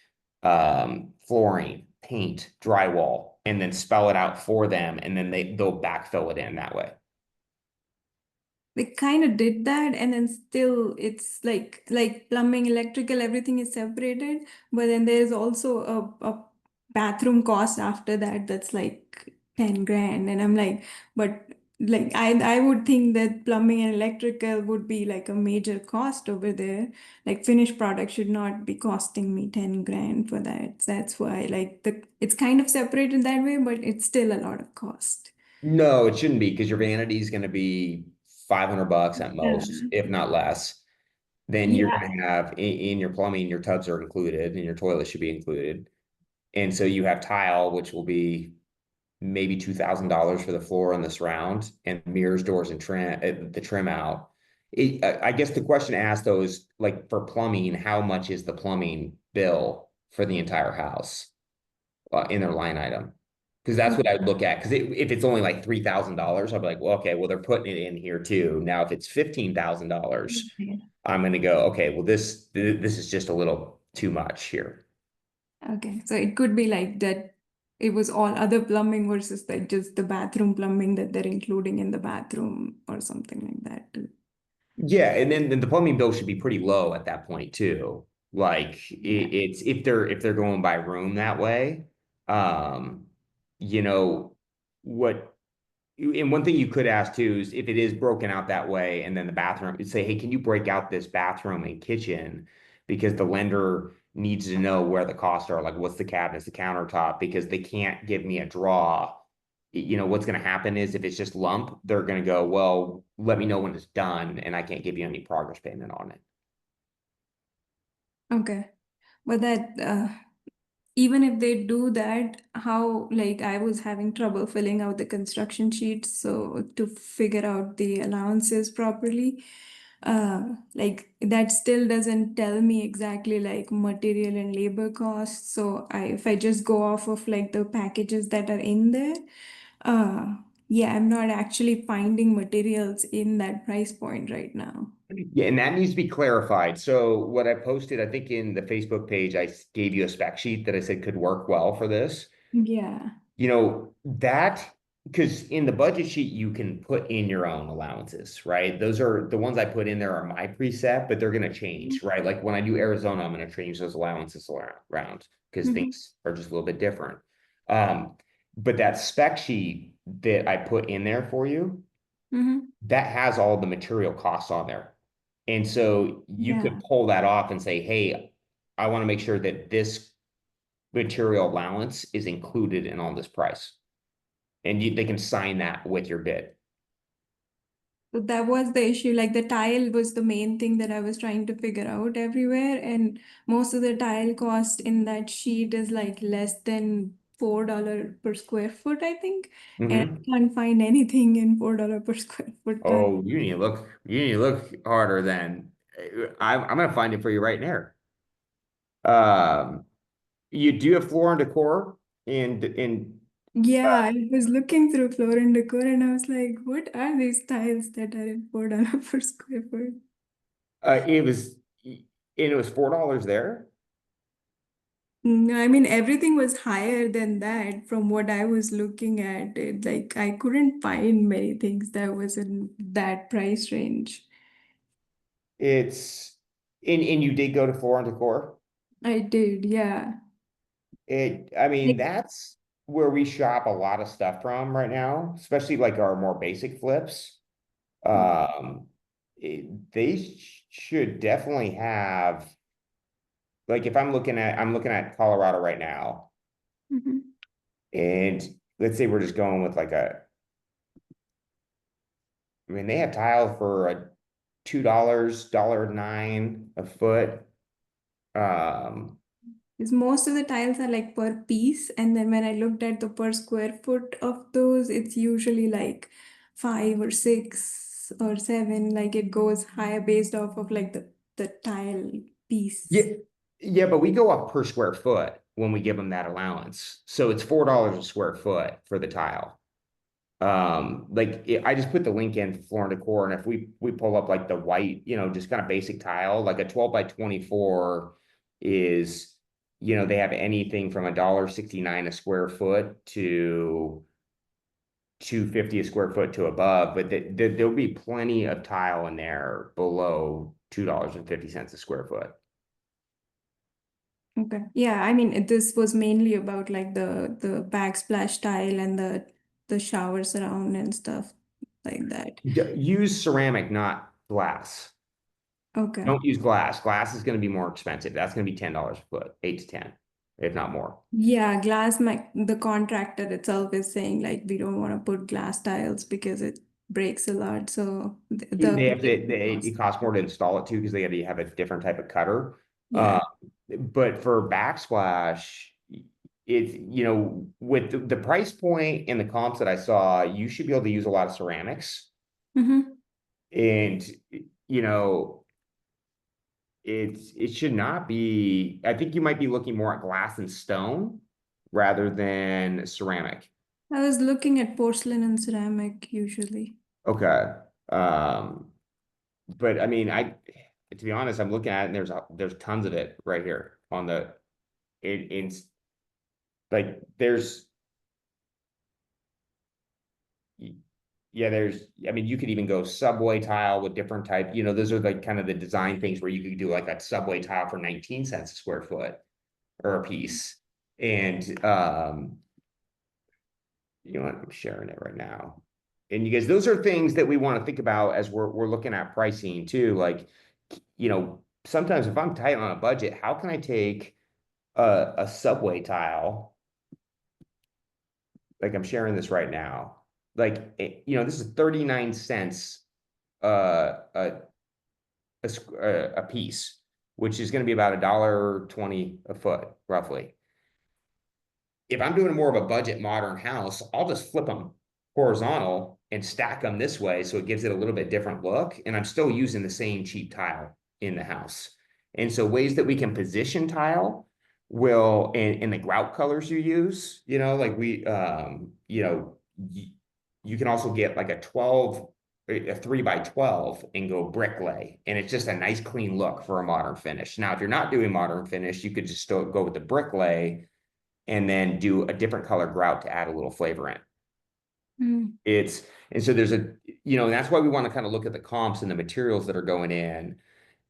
flooring, paint, drywall, and then spell it out for them, and then they'll backfill it in that way. They kind of did that, and then still it's like plumbing, electrical, everything is separated, but then there's also a bathroom cost after that that's like 10 grand. And I'm like, but like I would think that plumbing and electrical would be like a major cost over there. Like finished product should not be costing me 10 grand for that. That's why like it's kind of separated that way, but it's still a lot of cost. No, it shouldn't be, because your vanity is gonna be $500 at Yeah. most, if not less. Then you're Yeah. gonna have in your plumbing, your tubs are included, and your toilet should be included. And so you have tile, which will be maybe $2,000 for the floor on this round, and mirrors, doors, and trim, the trim out. I guess the question asked though is like, for plumbing, how much is the plumbing bill for the entire house in their line item? Because that's what I would look at. Because if it's only like $3,000, I'd be like, well, okay, well, they're putting it in here too. Now, if it's $15,000, I'm going to go, okay, well, this is just a little too much here. Okay, so it could be like that it was all other plumbing versus like just the bathroom plumbing that they're including in the bathroom or something like that too. Yeah, and then the plumbing bill should be pretty low at that point too. Like Yeah. it's if they're going by room that way, um, you know what? And one thing you could ask too is, if it is broken out that way, and then the bathroom, say, hey, can you break out this bathroom and kitchen? Because the lender needs to know where the costs are, like what's the cabinets, the countertop, because they can't give me a draw. What's going to happen is, if it's just lump, they're going to go, well, let me know when it's done, and I can't give you any progress payment on it. Okay, but that even if they do that, how like I was having trouble filling out the construction sheets, so to figure out the allowances properly, like that still doesn't tell me exactly like material and labor costs. So if I just go off of like the packages that are in there, uh, yeah, I'm not actually finding materials in that price point right now. Yeah, and that needs to be clarified. So what I posted, I think in the Facebook page, I gave you a spec sheet that I said could work well for this. Yeah. That, because in the budget sheet, you can put in your own allowances, right? Those are the ones I put in there, are my preset, but they're going to change, right? Like when I do Arizona, I'm going to change those allowances around, because Mhm. things are just a little bit different. But that spec sheet that I put in there for you, Mhm. that has all the material costs on there. And so you could Yeah. pull that off and say, hey, I want to make sure that this material allowance is included in all this price. And they can sign that with your bid. So that was the issue. Like the tile was the main thing that I was trying to figure out everywhere. And most of the tile cost in that sheet is like less than $4 per square foot, I think. And I Mhm. can't find anything in $4 per square foot. Oh, you need to look harder then. I'm gonna find it for you right there. Um, you do have floor and decor, and Yeah, I was looking through floor and decor and I was like, what are these tiles that are in $4 per square foot? it was $4 there. No, I mean everything was higher than that from what I was looking at. It like I couldn't find many things that was in that price range. It's and you did go to floor and decor. I did, yeah. I mean, Like, that's where we shop a lot of stuff from right now, especially like our more basic flips. Um, they should definitely have, like, if I'm looking at Colorado right now, mhm. and let's say we're just going with like I mean, they have tile for a $2, $1.09 a foot. Um, Because most of the tiles are like per piece, and then when I looked at the per square foot of those, it's usually like 5 or 6 or 7. Like it goes higher based off of like the tile yeah, piece. yeah, but we go up per square foot when we give them that allowance. So it's $4 a square foot for the tile. Like I just put the link in for Floor and Decor, and if we pull up like the white, just kind of basic tile, like a 12 by 24 is, they have anything from $1.69 a square foot to $2.50 a square foot to above, but there'll be plenty of tile in there below $2.50 a square foot. Okay. Yeah, I mean, this was mainly about like the backsplash tile and the showers around and stuff like that. Use ceramic, not glass. Okay. Don't use glass. Glass is going to be more expensive. That's going to be $10 a foot, 8 to 10, if not more. Yeah, the contractor itself is saying like we don't want to put glass tiles because it breaks a lot. So They have to, it costs more to install it too because they have to have a different type of cutter. Yeah. But for backsplash, it's, with the price point and the comps that I saw, you should be able to use a lot of ceramics. Mm-hmm. And, it should not be, I think you might be looking more at glass and stone rather than ceramic. I was looking at porcelain and ceramic usually. Okay. But I mean, to be honest, I'm looking at it and there's tons of it right here on it's like I mean, you could even go subway tile with different type, those are like kind of the design things where you could do like a subway tile for 19 cents a square foot or a piece. And, I'm sharing it right now. And you guys, those are things that we want to think about as we're looking at pricing too. Like, sometimes if I'm tight on a budget, how can I take a subway tile? Like I'm sharing this right now. Like, this is 39 cents a piece, which is going to be about $1.20 a foot, roughly. If I'm doing more of a budget modern house, I'll just flip them horizontal and stack them this way so it gives it a little bit different look, and I'm still using the same cheap tile in the house. And so ways that we can position tile will, and the grout colors you use, like you can also get like a 3x12 and go brick lay, and it's just a nice clean look for a modern finish. Now, if you're not doing modern finish, you could just still go with the brick lay and then do a different color grout to add a little flavor in. And so there's and that's why we want to kind of look at the comps and the materials that are going in.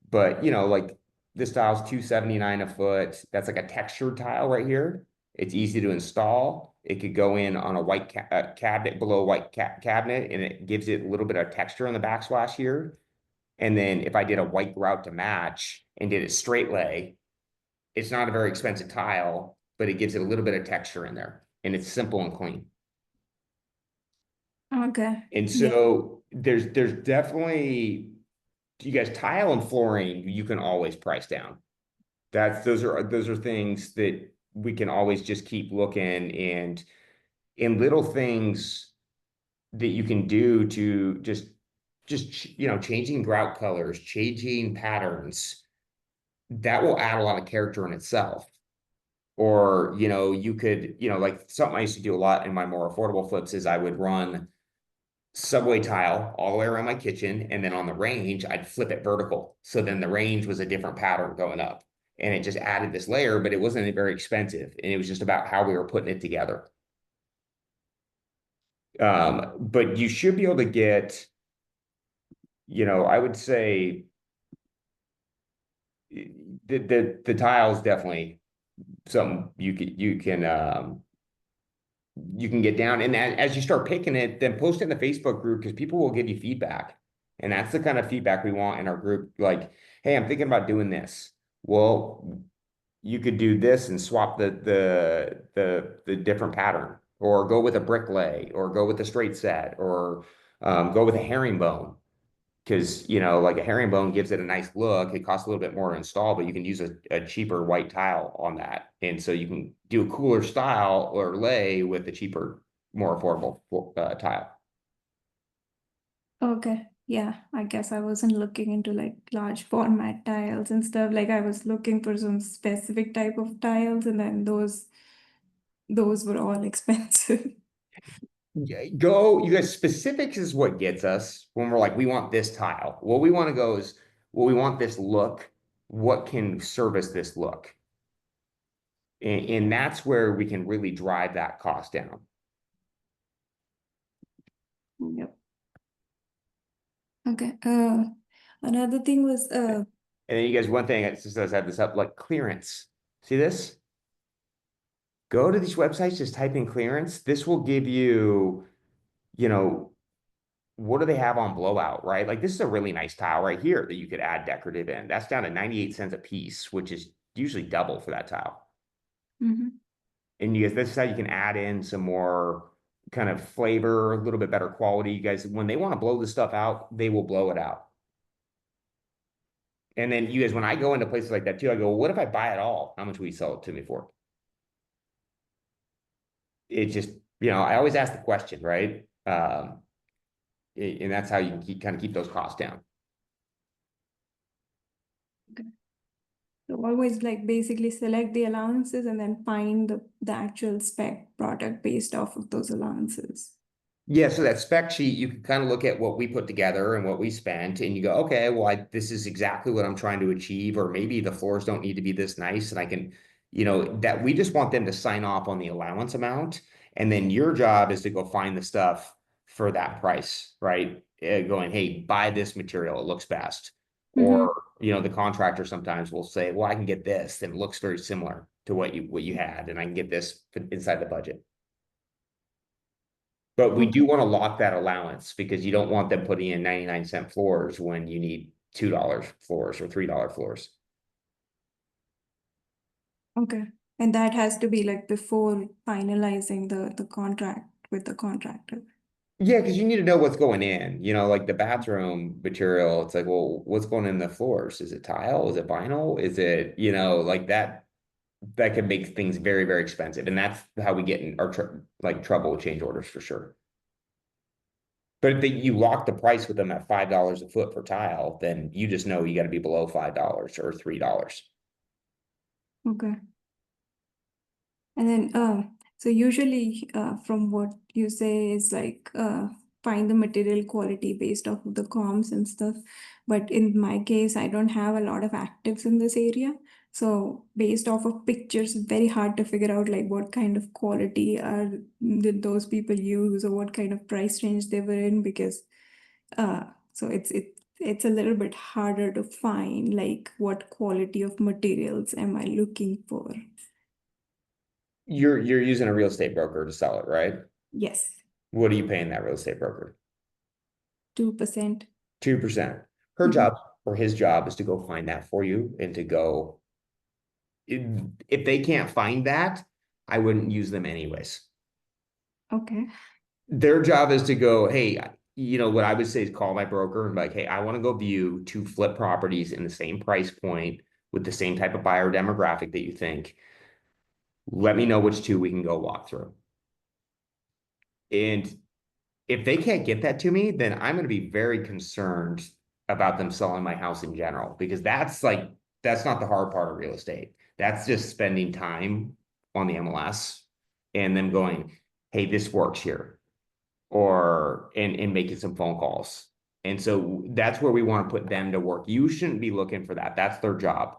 But, like this tile's $2.79 a foot. That's like a textured tile right here. It's easy to install. It could go in on a white cabinet below a white cabinet, and it gives it a little bit of texture on the backsplash here. And then if I did a white grout to match and did it straight lay, it's not a very expensive tile, but it gives it a little bit of texture in there, and it's simple and clean. Okay. And so there's definitely, you guys, tile and flooring, you can always price down. Those are things that we can always just keep looking, and in little things that you can do to just changing grout colors, changing patterns, that will add a lot of character in itself. Or, you could, like something I used to do a lot in my more affordable flips is I would run subway tile all the way around my kitchen, and then on the range, I'd flip it vertical. So then the range was a different pattern going up, and it just added this layer, but it wasn't very expensive. And it was just about how we were putting it together. But you should be able to get, I would say the tiles definitely something you can get down. And as you start picking it, then post it in the Facebook group, because people will give you feedback. And that's the kind of feedback we want in our group. Like, hey, I'm thinking about doing this. Well, you could do this and swap the different pattern, or go with a brick lay, or go with a straight set, or go with a herringbone. Because, like a herringbone gives it a nice look. It costs a little bit more to install, but you can use a cheaper white tile on that. And so you can do a cooler style or lay with the cheaper, more affordable tile. Okay. Yeah, I guess I wasn't looking into like large format tiles and stuff. Like I was looking for some specific type of tiles, and then those were all expensive. Go, you guys, specifics is what gets us when we're like, we want this tile. What we want to go is, well, we want this look. What can service this look? And that's where we can really drive that cost down. Yep. Okay. Another thing was And then you guys, one thing, it just does have this up, like clearance. See this? Go to these websites, just type in clearance. This will give you, you know, what do they have on blowout, right? Like this is a really nice tile right here that you could add decorative in. That's down to 98 cents a piece, which is usually double for that tile. mhm. And you guys, this is how you can add in some more kind of flavor, a little bit better quality. You guys, when they want to blow this stuff out, they will blow it out. And then you guys, when I go into places like that too, I go, well, what if I buy it all? How much will you sell it to me for? It just, I always ask the question, right? And that's how you can kind of keep those costs down. So always like basically select the allowances and then find the actual spec product based off of those allowances. Yeah, so that spec sheet, you can kind of look at what we put together and what we spent, and you go, okay, well, this is exactly what I'm trying to achieve, or maybe the floors don't need to be this nice, and I can, that we just want them to sign off on the allowance amount, and then your job is to go find the stuff for that price, right? Going, hey, buy this material, it looks best. Mhm. Or, the contractor sometimes will say, well, I can get this, and it looks very similar to what you had, and I can get this inside the budget. But we do want to lock that allowance because you don't want them putting in 99-cent floors when you need $2 floors or $3 floors. Okay. And that has to be like before finalizing the contract with the contractor. Yeah, because you need to know what's going in, like the bathroom material. It's like, well, what's going in the floors? Is it tile? Is it vinyl? Is it, like that can make things very, very expensive. And that's how we get in our trouble with change orders for sure. But if you lock the price with them at $5 a foot per tile, then you just know you got to be below $5 or $3. Okay. And then, so usually, from what you say is like, find the material quality based off of the comms and stuff. But in my case, I don't have a lot of actives in this area. So based off of pictures, it's very hard to figure out like what kind of quality did those people use or what kind of price range they were in because, so it's a little bit harder to find like what quality of materials am I looking for. You're using a real estate broker to sell it, right? Yes. What are you paying that real estate broker? 2%. 2%. Her job or his job is to go find that for you and to go. If they can't find that, I wouldn't use them anyways. Okay. Their job is to go, hey, what I would say is call my broker and be like, hey, I want to go view 2 flip properties in the same price point with the same type of buyer demographic that you think. Let me know which 2 we can go walk through. And if they can't get that to me, then I'm going to be very concerned about them selling my house in general, because that's not the hard part of real estate. That's just spending time on the MLS and them going, hey, this works here, or and making some phone calls. And so that's where we want to put them to work. You shouldn't be looking for that. That's their job.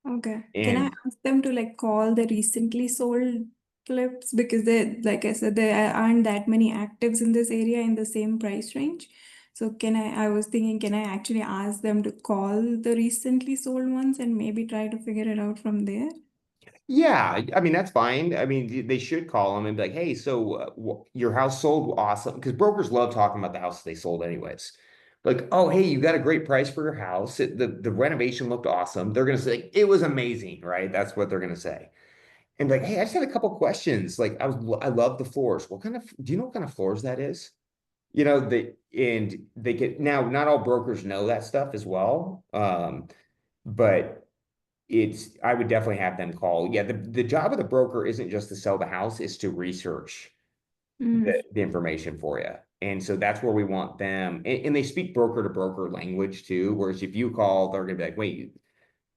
Okay. Can I And ask them to like call the recently sold flips because they, like I said, there aren't that many actives in this area in the same price range. So I was thinking, can I actually ask them to call the recently sold ones and maybe try to figure it out from there? yeah, I mean, that's fine. I mean, they should call them and be like, hey, so your house sold, awesome. Because brokers love talking about the house they sold anyways. Like, oh, hey, you got a great price for your house. The renovation looked awesome. They're going to say, it was amazing, right? That's what they're going to say. And like, hey, I just had a couple questions. Like, I love the floors. Do you know what kind of floors that is? And they get, now, not all brokers know that stuff as well. But I would definitely have them call. Yeah, the job of the broker isn't just to sell the house, it's to research the information for you. And so that's where we want them. And they speak broker to broker language too. Whereas if you call, they're gonna be like, wait,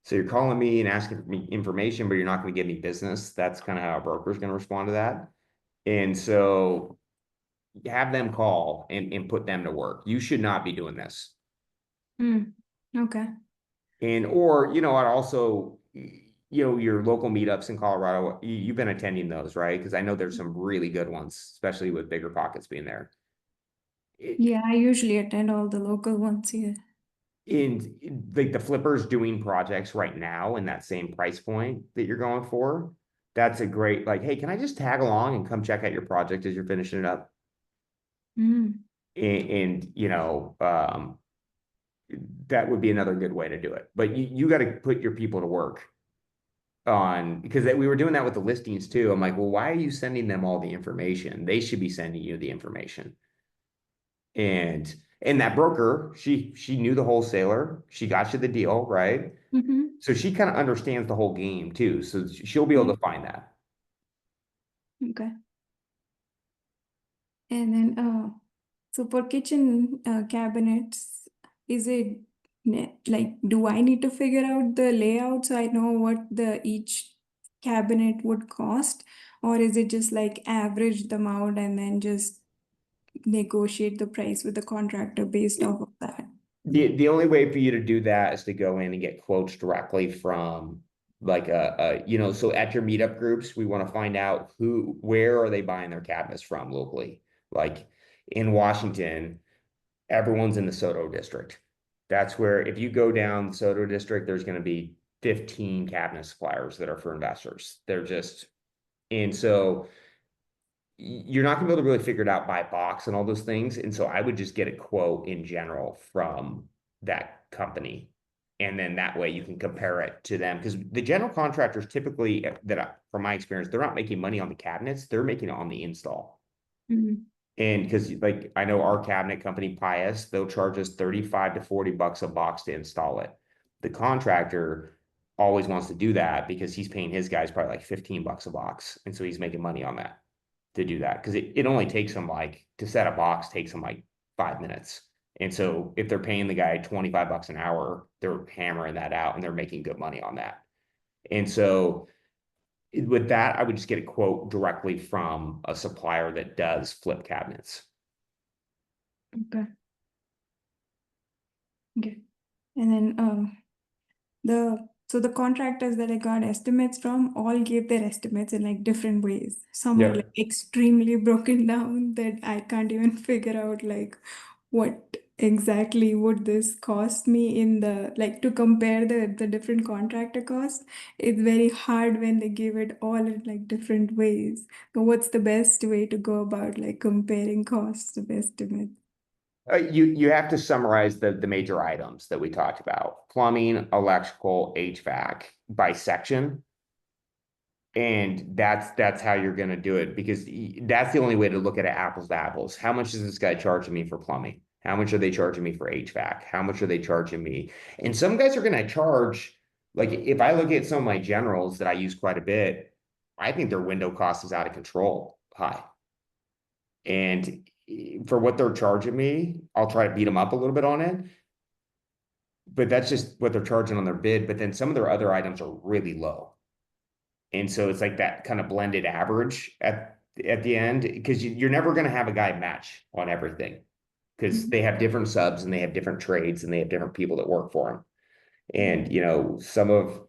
so you're calling me and asking for me information, but you're not gonna give me business. That's kind of how a broker is gonna respond to that. And so have them call and put them to work. You should not be doing this. Okay. And, or, you know, I'd also, you know, your local meetups in Colorado, you've been attending those, right? Because I know there's some really good ones, especially with Bigger Pockets being there. Yeah, I usually attend all the local ones here. In like the flippers doing projects right now in that same price point that you're going for, that's a great, like, hey, can I just tag along and come check out your project as you're finishing it up? Mm. And you know, that would be another good way to do it. But you got to put your people to work on, because we were doing that with the listings too. I'm like, well, why are you sending them all the information? They should be sending you the information. And that broker, she knew the wholesaler, she got you the deal, right? Mm-hmm. So she kind of understands the whole game too. So she'll be able to find that. Okay. And then, so for kitchen cabinets, is it like, do I need to figure out the layout so I know what the each cabinet would cost? Or is it just like average them out and then just negotiate the price with the contractor based off of that? The only way for you to do that is to go in and get quotes directly from like you know, so at your meetup groups, we want to find out where are they buying their cabinets from locally. Like in Washington, everyone's in the Soto district. That's where if you go down the Soto district, there's going to be 15 cabinet suppliers that are for investors. They're just, and so you're not gonna be able to really figure it out by box and all those things. And so I would just get a quote in general from that company. And then that way you can compare it to them. Because the general contractors typically from my experience, they're not making money on the cabinets, they're making it on the install. Mhm. And because like I know our cabinet company, Pius, they'll charge us 35 to 40 bucks a box to install it. The contractor always wants to do that because he's paying his guys probably like 15 bucks a box. And so he's making money on that to do that. Because it only takes them like to set a box takes them like 5 minutes. And so if they're paying the guy 25 bucks an hour, they're hammering that out and they're making good money on that. And so with that, I would just get a quote directly from a supplier that does flip cabinets. Okay. Okay. And then the contractors that I got estimates from all gave their estimates in like different ways. Some were Yep. like extremely broken down that I can't even figure out like what exactly would this cost me in the like to compare the different contractor costs. It's very hard when they give it all in like different ways. So what's the best way to go about like comparing costs of estimates? You have to summarize the major items that we talked about: plumbing, electrical, HVAC by section. And that's how you're going to do it, because that's the only way to look at it apples to apples. How much is this guy charging me for plumbing? How much are they charging me for HVAC? How much are they charging me? And some guys are going to charge, like if I look at some of my generals that I use quite a bit, I think their window cost is out of control high. And for what they're charging me, I'll try to beat them up a little bit on it. But that's just what they're charging on their bid. But then some of their other items are really low. And so it's like that kind of blended average at the end, because you're never going to have a guy match on everything, because they have different subs and they have different trades and they have different people that work for them. And, you know, some of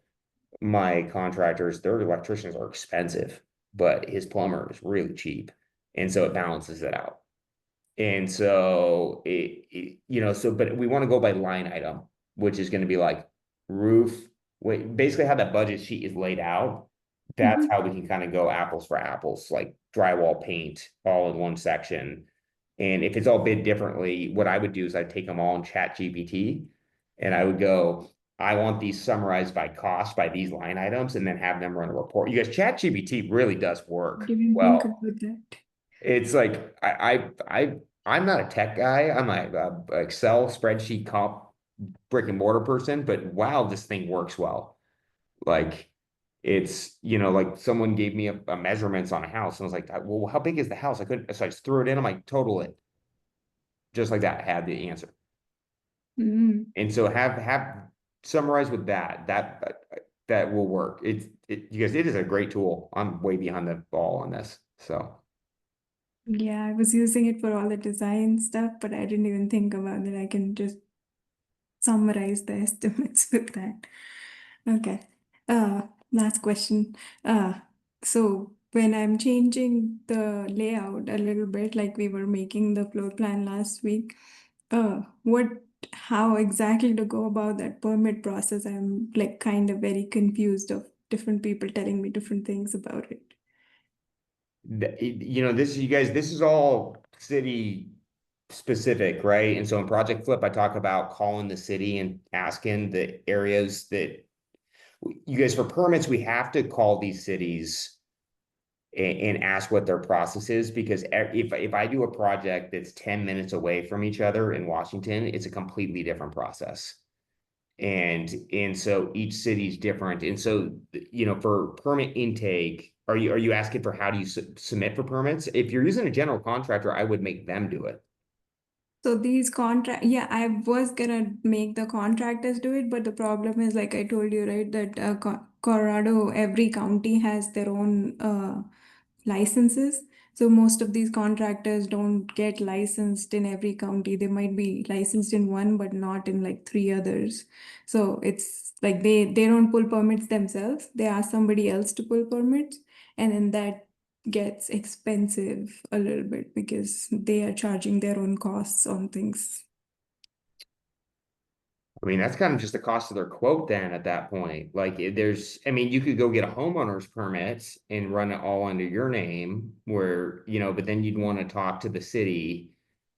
my contractors, their electricians are expensive, but his plumber is really cheap. And so it balances it out. And so you know, so, but we want to go by line item, which is going to be like roof, basically how that budget sheet is laid out. That's Mhm. how we can kind of go apples for apples, like drywall, paint, all in one section. And if it's all bid differently, what I would do is I'd take them all in Chat GPT and I would go, I want these summarized by cost by these line items, and then have them run a report. You guys, Chat GPT really does work Didn't think well. about that. It's like I'm not a tech guy. I'm a Excel spreadsheet comp brick and mortar person, but wow, this thing works well. Like it's, you know, like someone gave me a measurements on a house and I was like, well, how big is the house? I couldn't, so I just threw it in. I'm like, total it. Just like that, had the answer. Mm. And so have summarize with that will work. You guys, it is a great tool. I'm way behind the ball on this. So Yeah, I was using it for all the design stuff, but I didn't even think about it. I can just summarize the estimates with that. Okay. Last question. So when I'm changing the layout a little bit, like we were making the floor plan last week, what, how exactly to go about that permit process? I'm like kind of very confused of different people telling me different things about it. You know, you guys, this is all city specific, right? And so in Project Flip, I talk about calling the city and asking the areas that you guys, for permits, we have to call these cities and ask what their process is, because if I do a project that's 10 minutes away from each other in Washington, it's a completely different process. And so each city's different. And so, you know, for permit intake, are you asking for how do you submit for permits? If you're using a general contractor, I would make them do it. So these contract, yeah, I was gonna make the contractors do it, but the problem is, like I told you, right, that Colorado, every county has their own licenses. So most of these contractors don't get licensed in every county. They might be licensed in one, but not in like three others. So it's like they don't pull permits themselves. They ask somebody else to pull permits, and then that gets expensive a little bit because they are charging their own costs on things. I mean, that's kind of just the cost of their quote then at that point. Like I mean, you could go get a homeowner's permit and run it all under your name where, you know, but then you'd want to talk to the city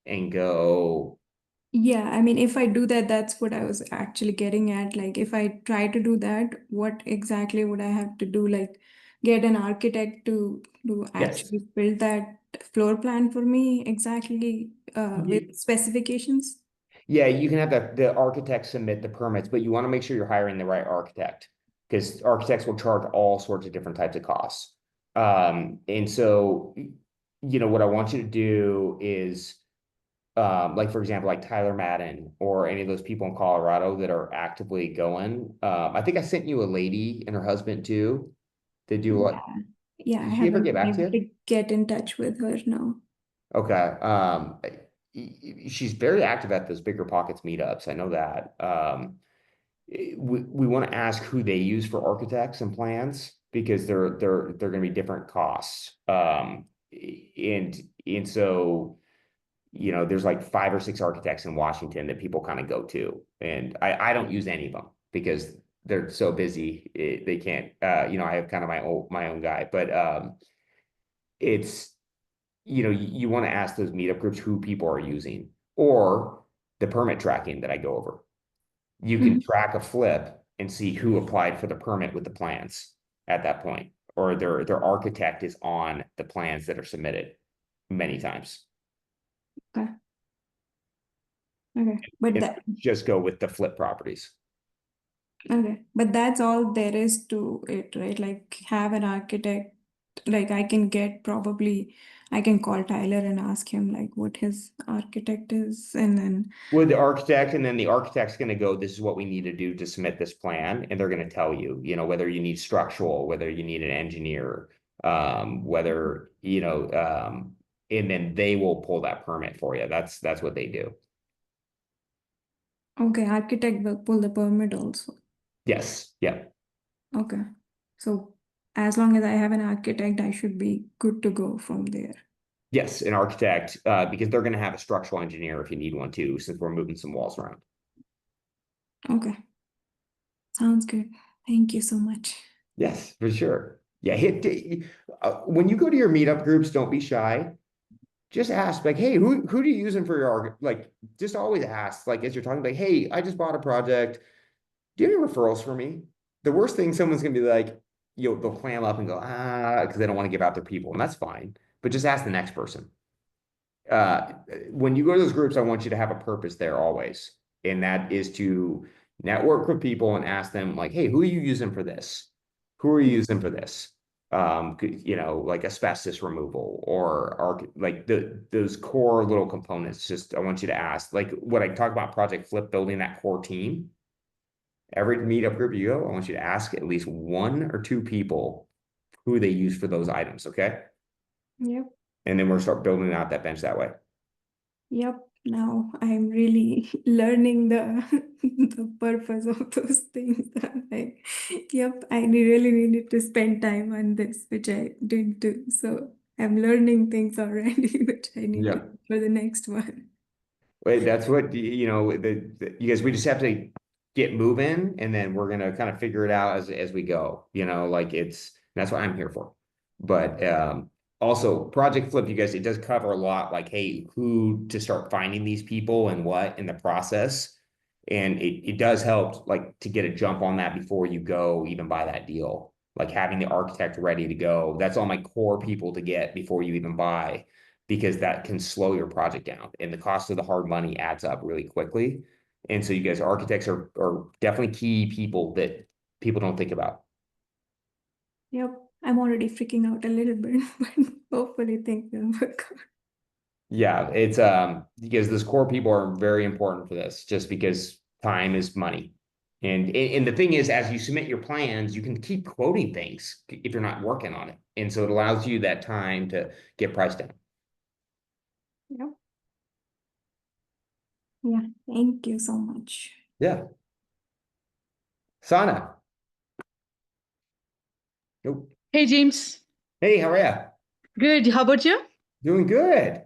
and go, Yeah, I mean, if I do that, that's what I was actually getting at. Like, if I try to do that, what exactly would I have to do? Like, get an architect to yes. actually build that floor plan for me exactly with specifications? Yeah, you can have the architect submit the permits, but you want to make sure you're hiring the right architect because architects will charge all sorts of different types of costs. And so, you know, what I want you to do is, like for example, like Tyler Madden or any of those people in Colorado that are actively going. I think I sent you a lady and her husband too. They do what? Yeah. Yeah, I Did she ever haven't get been back to able you? to get in touch with her now. Okay. She's very active at those Bigger Pockets meetups. I know that. We want to ask who they use for architects and plans because they're going to be different costs. And so, you know, there's like 5 or 6 architects in Washington that people kind of go to, and I don't use any of them because they're so busy. They can't. You know, I have kind of my own guy, but it's, you know, you want to ask those meetup groups who people are using, or the permit tracking that I go over. You can Mhm. track a flip and see who applied for the permit with the plans at that point, or their architect is on the plans that are submitted many times. Okay. Okay. But And that just go with the flip properties. okay. But that's all there is to it, right? Like have an architect, like I can get probably I can call Tyler and ask him like what his architect is, and then With the architect, and then the architect's going to go, this is what we need to do to submit this plan, and they're going to tell you, you know, whether you need structural, whether you need an engineer, whether, you know, and then they will pull that permit for you. That's what they do. okay, architect will pull the permit also. Yes, yeah. Okay. So as long as I have an architect, I should be good to go from there. Yes, an architect, because they're going to have a structural engineer if you need one too, since we're moving some walls around. Okay. Sounds good. Thank you so much. Yes, for sure. Yeah, when you go to your meetup groups, don't be shy. Just ask, like, hey, who do you using for your like? Just always ask, like, as you're talking, like, hey, I just bought a project. Do you have any referrals for me? The worst thing, someone's gonna be like, they'll clam up and go, because they don't want to give out their people, and that's fine. But just ask the next person. uh, when you go to those groups, I want you to have a purpose there always. And that is to network with people and ask them, like, hey, who are you using for this? Who are you using for this? You know, like asbestos removal or like those core little components. Just I want you to ask, like what I talk about Project Flip, building that core team. Every meetup group you go, I want you to ask at least 1 or 2 people who they use for those items. Okay. Yep. And then we'll start building out that bench that way. Yep. Now I'm really learning the the purpose of those things. I'm like, yep, really needed to spend time on this, which I didn't do. So I'm learning things already, which I need to Yeah. do for the next one. Wait, that's what, you know, you guys, we just have to get moving and then we're gonna kind of figure it out as we go, you know, like that's what I'm here for. But also Project Flip, you guys, it does cover a lot, like, hey, who to start finding these people and what in the process. And it does help like to get a jump on that before you go even buy that deal. Like having the architect ready to go. That's all my core people to get before you even buy, because that can slow your project down and the cost of the hard money adds up really quickly. And so you guys, architects are definitely key people that people don't think about. Yep. I'm already freaking out a little bit, but hopefully things will work out. Yeah, it's because those core people are very important for this, just because time is money. And the thing is, as you submit your plans, you can keep quoting things if you're not working on it. And so it allows you that time to get priced down. Yep. Yeah. Thank you so much. Yeah. Sana. Nope. Hey, James. Hey, how are you? Good. How about you? Doing good.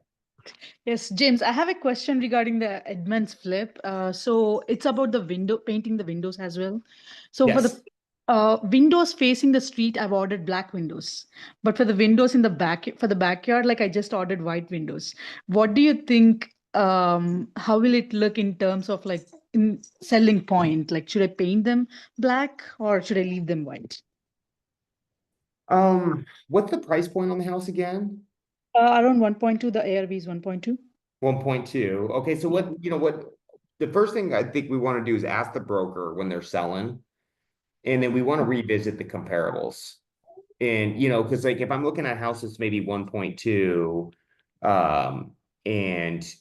Yes, James, I have a question regarding the Edmonds flip. So it's about the window, painting the windows as well. So for Yes. the windows facing the street, I've ordered black windows. But for the windows in the back, for the backyard, like I just ordered white windows. What do you think? How will it look in terms of like in selling point? Like, should I paint them black or should I leave them white? What's the price point on the house again? Around 1.2, the ARV is 1.2. 1.2. Okay, so what, you know what, the first thing I think we want to do is ask the broker when they're selling. And then we want to revisit the comparables. And, you know, because like if I'm looking at houses maybe 1.2, and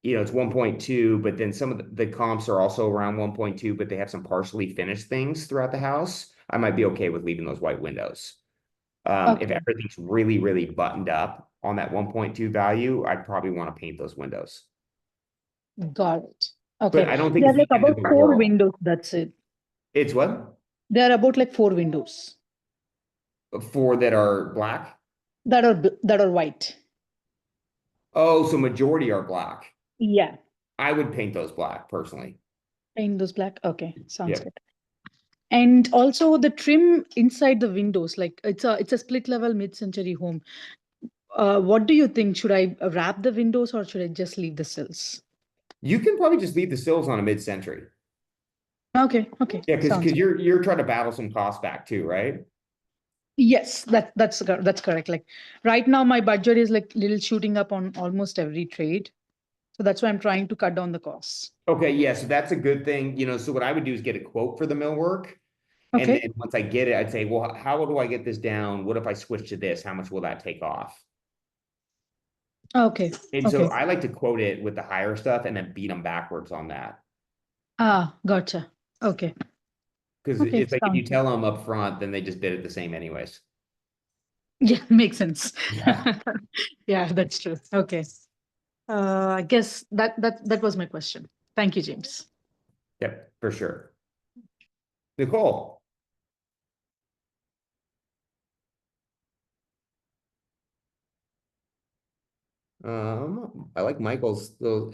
you know, it's 1.2, but then some of the comps are also around 1.2, but they have some partially finished things throughout the house. I might be okay with leaving those white windows. If Okay. everything's really, really buttoned up on that 1.2 value, I'd probably want to paint those windows. Got it. But Okay. I don't think There it's are like the end of about the four world. windows. That's it. It's what? There are about like four windows Four that are black? that are white. Oh, so majority are black. Yeah. I would paint those black personally. Paint those black. Okay. Sounds Yeah. good. And also the trim inside the windows, like it's a split level mid-century home. What do you think? Should I wrap the windows or should I just leave the sills? You can probably just leave the sills on a mid-century. Okay. Okay. Yeah, because Sounds good. you're trying to battle some costs back too, right? Yes, that's correct. Like right now, my budget is like little shooting up on almost every trade. So that's why I'm trying to cut down the costs. Okay, yeah, so that's a good thing. You know, so what I would do is get a quote for the millwork. And Okay. then once I get it, I'd say, well, how do I get this down? What if I switch to this? How much will that take off? Okay. And so Okay. I like to quote it with the higher stuff and then beat them backwards on that. Gotcha. Okay. Because Okay. it's like if you Sounds good. tell them up front, then they just bid it the same anyways. Yeah, makes sense. Yeah. Yeah, that's true. Okay. I guess that was my question. Thank you, James. Yep, for sure. Nicole. I like Michael's little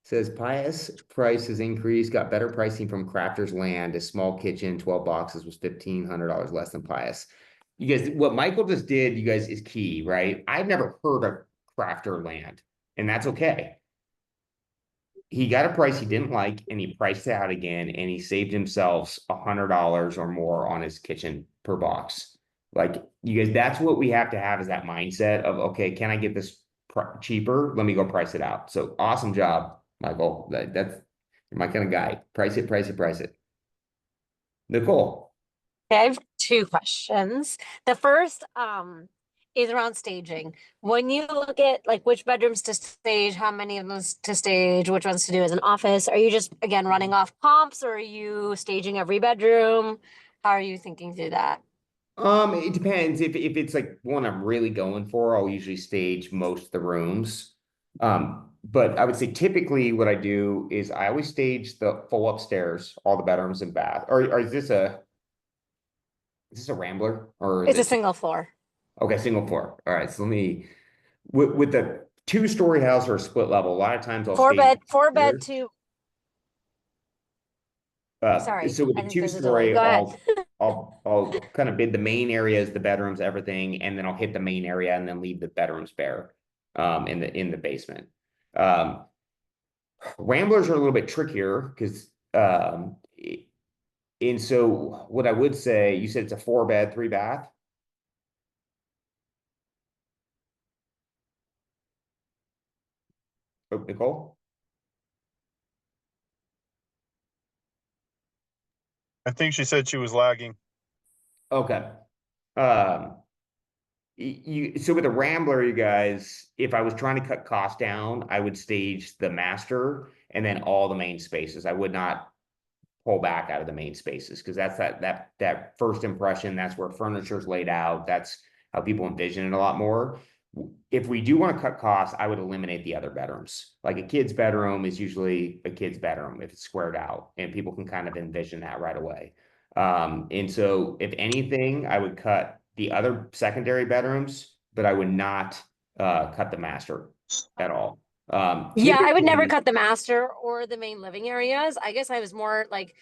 says Pius price has increased, got better pricing from Crafter's Land. A small kitchen, 12 boxes was $1,500 less than Pius. You guys, what Michael just did, you guys, is key, right? I've never heard of Crafter Land, and that's okay. He got a price he didn't like, and he priced it out again, and he saved himself $100 or more on his kitchen per box. Like, you guys, that's what we have to have, is that mindset of, okay, can I get this cheaper? Let me go price it out. So awesome job, Michael. That's my kind of guy. Price it, price it, price it. Nicole. Okay, I have two questions. The first is around staging. When you look at like which bedrooms to stage, how many of them to stage, which ones to do as an office, are you just again running off comps or are you staging every bedroom? How are you thinking through that? It depends. If it's like one I'm really going for, I'll usually stage most of the rooms. But I would say typically what I do is I always stage the full upstairs, all the bedrooms and bath. Or is this a Rambler or is It's a it single floor. okay, single floor? All right, so let me with the two-story house or a split level, a lot of times I'll stage Four bed, upstairs. two. Sorry, So with I the think there's a delay. two-story, Go ahead. I'll kind of bid the main area as the bedrooms, everything, and then I'll hit the main area and then leave the bedrooms bare in the basement. Um, Ramblers are a little bit trickier because and so what I would say, you said it's a 4-bed, 3-bath. Oh, Nicole? I think she said she was lagging. Okay. Um, so with a Rambler, you guys, if I was trying to cut costs down, I would stage the master and then all the main spaces. I would not pull back out of the main spaces because that's that first impression. That's where furniture is laid out. That's how people envision it a lot more. If we do want to cut costs, I would eliminate the other bedrooms. Like a kid's bedroom is usually a kid's bedroom if it's squared out, and people can kind of envision that right away. And so if anything, I would cut the other secondary bedrooms, but I would not cut the master at all. Yeah, I would never Typically, cut the master or the main living areas. I guess I was more like,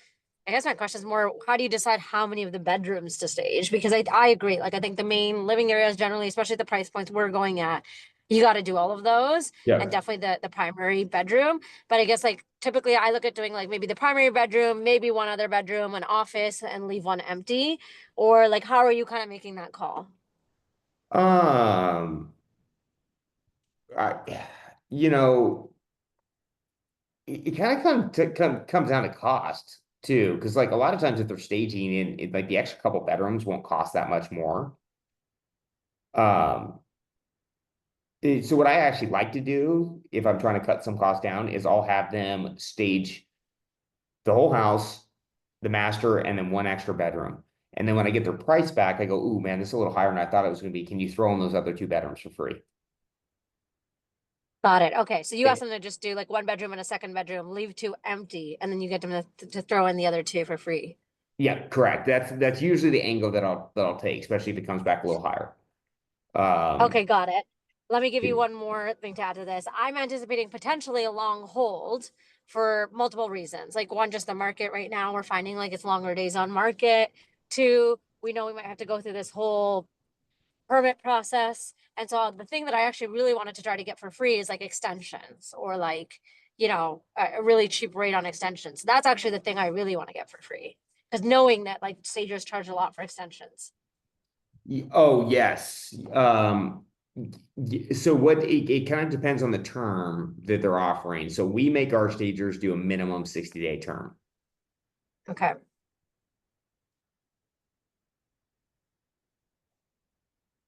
I guess my question is more, how do you decide how many of the bedrooms to stage? Because I agree. Like, I think the main living areas generally, especially at the price points we're going at, you got to do all of those and yeah. definitely the primary bedroom. But I guess like typically I look at doing like maybe the primary bedroom, maybe one other bedroom, an office, and leave one empty. Or like, how are you kind of making that call? Um, I, you know, it kind of comes down to cost too, because like a lot of times if they're staging in like the extra couple bedrooms won't cost that much more. Um, so what I actually like to do if I'm trying to cut some costs down is I'll have them stage the whole house, the master, and then one extra bedroom. And then when I get their price back, I go, "Ooh, man, this is a little higher than I thought it was going to be. Can you throw in those other 2 bedrooms for free?" Got it. Okay. So you Eh, ask them to just do like one bedroom and a second bedroom, leave two empty, and then you get them to throw in the other two for free. Yeah, correct. That's usually the angle that I'll take, especially if it comes back a little higher. Okay, got it. Let me give you Yeah. one more thing to add to this. I'm anticipating potentially a long hold for multiple reasons. Like one, just the market right now, we're finding like it's longer days on market. Two, we know we might have to go through this whole permit process. And so the thing that I actually really wanted to try to get for free is like extensions or like, a really cheap rate on extensions. That's actually the thing I really want to get for free. Because knowing that like stagers charge a lot for extensions. Oh, yes. So what it kind of depends on the term that they're offering. So we make our stagers do a minimum 60-day term. Okay.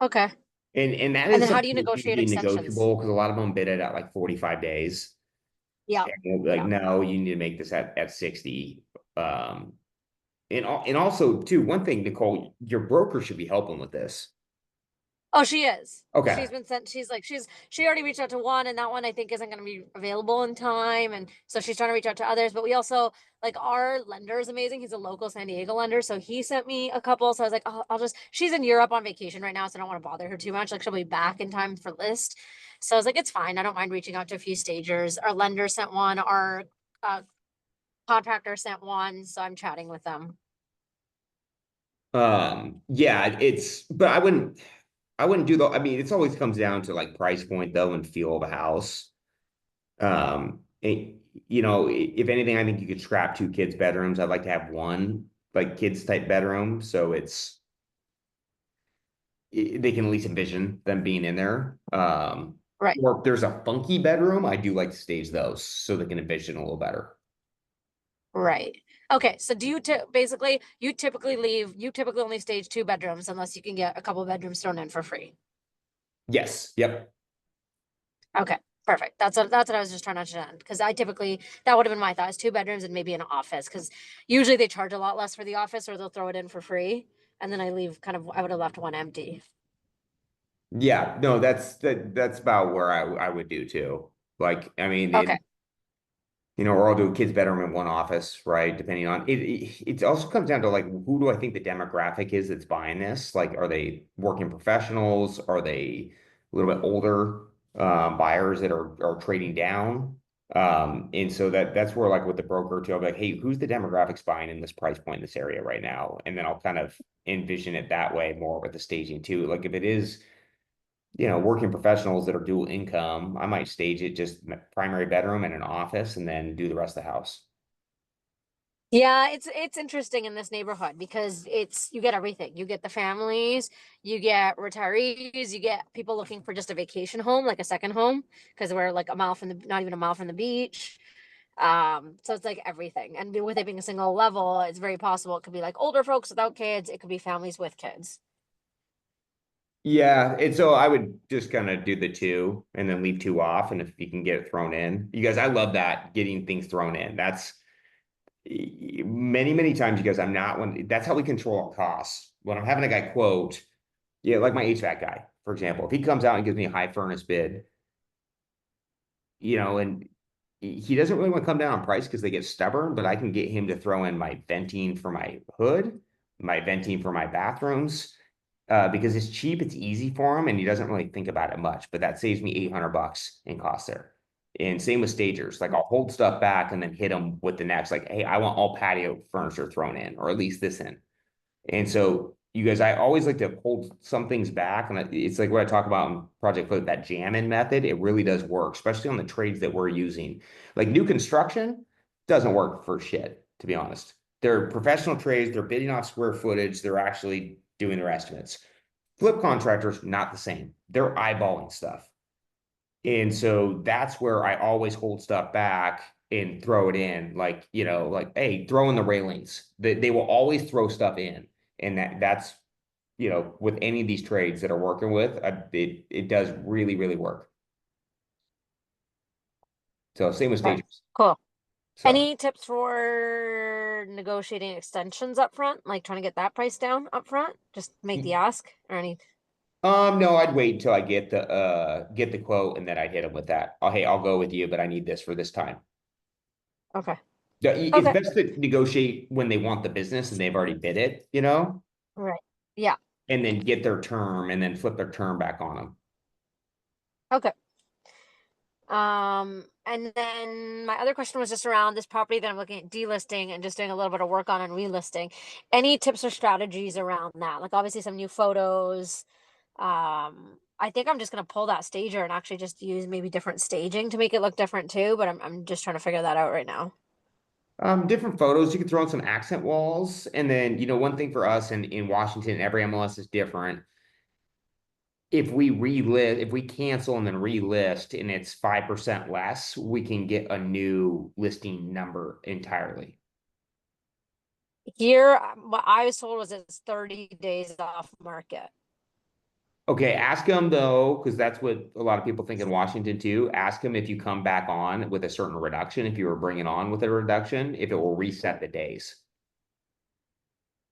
Okay. And that And is then how do something you that's negotiate usually extensions? negotiable because a lot of them bid it at like 45 days. Yeah. And they'll be like, Yeah. no, you need to make this at 60. Um, and also too, one thing, Nicole, your broker should be helping with this. Oh, she is. Okay. She's been sent. She already reached out to one, and that one I think isn't going to be available in time. And so she's trying to reach out to others. But we also like our lender is amazing. He's a local San Diego lender, so he sent me a couple. So I was like, oh, I'll just. She's in Europe on vacation right now, so I don't want to bother her too much. Like she'll be back in time for list. So I was like, it's fine. I don't mind reaching out to a few stagers. Our lender sent one. Our uh, contractor sent one. So I'm chatting with them. Yeah, but I wouldn't do I mean, it's always comes down to like price point though and feel of the house. If anything, I think you could scrap 2 kids' bedrooms. I'd like to have one like kids type bedroom, so they can at least envision them being in there. Right. Or if there's a funky bedroom, I do like to stage those so they can envision a little better. Right. Okay. So do you basically you typically only stage 2 bedrooms unless you can get a couple bedrooms thrown in for free. Yes. Yep. Okay. Perfect. That's what I was just trying to understand because that would have been my thought is 2 bedrooms and maybe an office because usually they charge a lot less for the office or they'll throw it in for free. and then I would have left one empty. Yeah, no, that's about where I would do too. Like, I mean, Okay. or I'll do a kid's bedroom in one office, right? Depending on it also comes down to like, who do I think the demographic is that's buying this? Like, are they working professionals? Are they a little bit older buyers that are trading down? And so that's where, like, with the broker too, I'll be like, hey, who's the demographics buying in this price point in this area right now? And then I'll kind of envision it that way more with the staging too. Like, if it is, working professionals that are dual income, I might stage it just primary bedroom and an office and then do the rest of the house. Yeah, it's interesting in this neighborhood because you get everything. You get the families, you get retirees, you get people looking for just a vacation home, like a second home, because we're like not even a mile from the beach. So it's like everything. And with it being a single level, it's very possible it could be like older folks without kids, it could be families with kids. Yeah, and so I would just kind of do the two and then leave two off. And if you can get it thrown in, you guys, I love that, getting things thrown in. That's many, many times, you guys, that's how we control our costs. When I'm having a guy quote, yeah, like my HVAC guy, for example, if he comes out and gives me a high furnace bid, and he doesn't really want to come down on price because they get stubborn, but I can get him to throw in my venting for my hood, my venting for my bathrooms, because it's cheap, it's easy for him, and he doesn't really think about it much. But that saves me $800 in costs there. And same with stagers. Like, I'll hold stuff back and then hit them with the next, like, hey, I want all patio furniture thrown in, or at least this in. And so, you guys, I always like to hold some things back. And it's like what I talk about in Project Flip, that jam-in method. It really does work, especially on the trades that we're using. Like, new construction doesn't work for shit, to be honest. They're professional trades. They're bidding off square footage. They're actually doing their estimates. Flip contractors, not the same. They're eyeballing stuff. And so that's where I always hold stuff back and throw it in. Like, like, hey, throw in the railings. They will always throw stuff in. And that's, with any of these trades that are working with, it does really, really work. So same with Okay, stagers. cool. So, Any tips for negotiating extensions up front, like trying to get that price down up front? Just make the ask or any. no, I'd wait until I get the quote, and then I'd hit them with that. Oh, hey, I'll go with you, but I need this for this time. Okay. It's Okay. best to negotiate when they want the business and they've already bid it, Right. Yeah. and then get their term and then flip their term back on them. Okay. And then my other question was just around this property that I'm looking at delisting and just doing a little bit of work on and relisting. Any tips or strategies around that? Like, obviously some new photos. I think I'm just gonna pull that stager and actually just use maybe different staging to make it look different too, but I'm just trying to figure that out right now. Different photos. You can throw in some accent walls, and then one thing for us in Washington, every MLS is different. If we cancel and then relist, and it's 5% less, we can get a new listing number entirely. Here, what I was told was it's 30 days off market. Okay, ask them though, because that's what a lot of people think in Washington too. Ask them if you come back on with a certain reduction, if you were bringing on with a reduction, if it will reset the days,